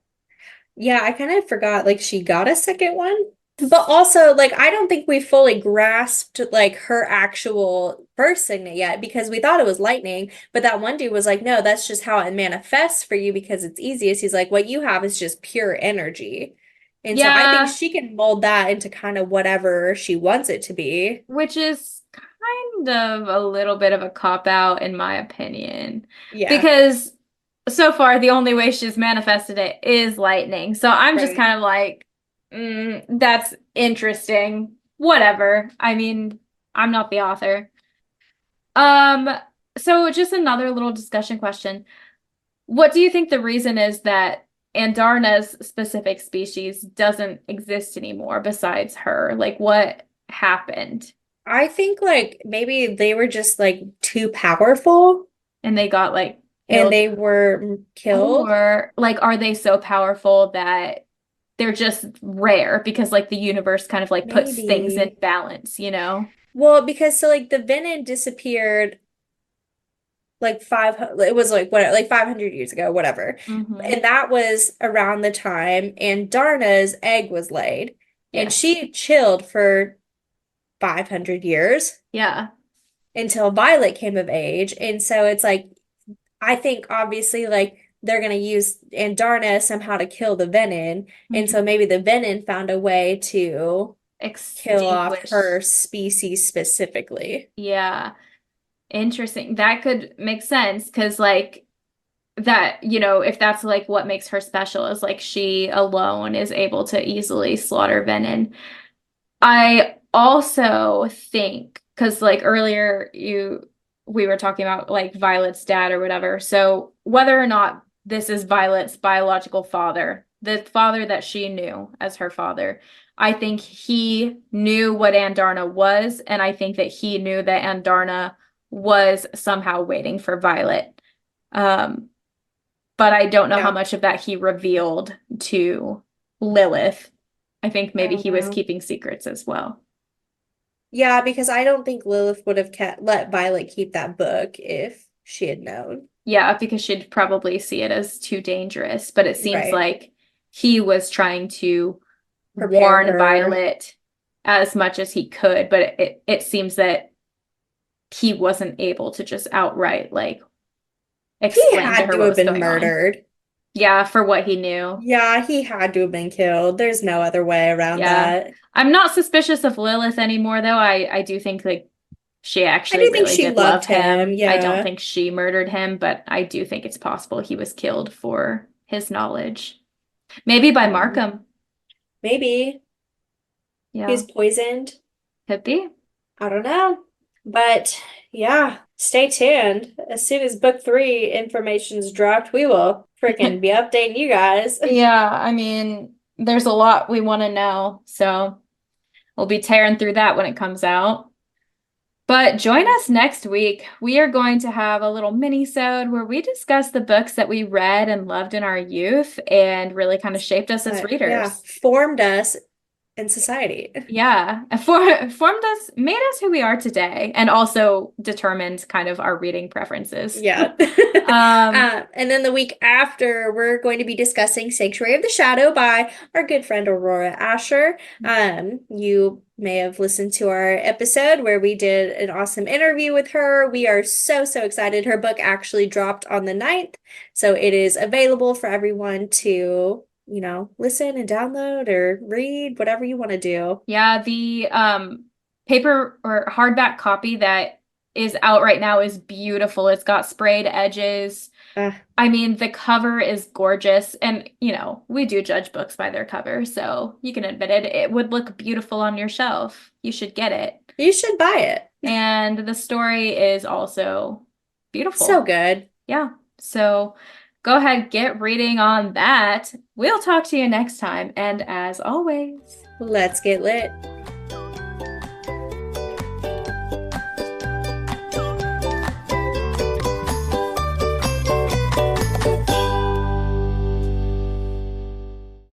Yeah, I kind of forgot like she got a second one. But also, like, I don't think we fully grasped like her actual first signet yet because we thought it was lightning. But that one dude was like, no, that's just how it manifests for you because it's easiest. He's like, what you have is just pure energy. And so I think Yeah, she can mold that into kind of whatever she wants it to be. which is kind of a little bit of a cop out in my opinion. Yeah, Because so far the only way she's manifested it is lightning. So I'm just right. kind of like, that's interesting. Whatever. I mean, I'm not the author. Um, so just another little discussion question. What do you think the reason is that Andarna's specific species doesn't exist anymore besides her? Like what happened? I think like maybe they were just like too powerful And they got like and killed? they were killed. Or like are they so powerful that they're just rare because like the universe kind of like puts things in Maybe. balance, you know? Well, because so like the venom disappeared like it was like what like 500 years ago, whatever. Hmm. And that was around the time and Darna's egg was laid and Yes. she chilled for 500 years Yeah. until Violet came of age. And so it's like I think obviously like they're gonna use Andarna somehow to kill the venom. And so Hmm. maybe the venom found a way to kill off Extinguish. her species specifically. Yeah. Interesting. That could make sense because, like, that, if that's like what makes her special is like she alone is able to easily slaughter venom. I also think, because like earlier we were talking about like Violet's dad or whatever. So whether or not this is Violet's biological father, the father that she knew as her father, I think he knew what Andarna was, and I think that he knew that Andarna was somehow waiting for Violet. Um, but I don't know how Yeah. much of that he revealed to Lilith. I think I maybe don't he was know. keeping secrets as well. Yeah, because I don't think Lilith would have let Violet keep that book if she had known. Yeah, because she'd probably see it as too dangerous, but it seems Right. like he was trying to Prepare warn her. Violet as much as he could, but it seems that he wasn't able to just outright like He explain to had her to what have was been going on. murdered. Yeah, for what he knew. Yeah, he had to have been killed. There's no other way around Yeah. that. I'm not suspicious of Lilith anymore, though. I do think like she I actually do think really she did love loved him. him. I don't Yeah. think she murdered him, but I do think it's possible he was killed for his knowledge. Maybe by Hmm. Markham. Maybe he Yeah, was poisoned. could be. I don't know. But yeah, stay tuned. As soon as book three information's dropped, we will freaking be updating you guys. Yeah, I mean, there's a lot we want to know, so we'll be tearing through that when it comes out. But join us next week. We are going to have a little mini-sode where we discuss the books that we read and loved in our youth and really kind of shaped us as But yeah, readers. formed us in society. Yeah, formed us, made us who we are today, and also determined kind of our reading preferences. Yeah. Um, And then the week after, we're going to be discussing Sanctuary of the Shadow by our good friend Aurora Asher. You may have listened to our episode where we did an awesome interview with her. We are so, so excited. Her book actually dropped on the 9th, so it is available for everyone to, listen and download or read, whatever you want to do. yeah, the paper or hardback copy that is out right now is beautiful. It's got sprayed edges. Uh, I mean, the cover is gorgeous, and we do judge books by their cover, so you can admit it. It would look beautiful on your shelf. You should get it. you should buy it. And the story is also So beautiful. good. Yeah. So go ahead, get reading on that. We'll talk to you next time. And as always, Let's get lit.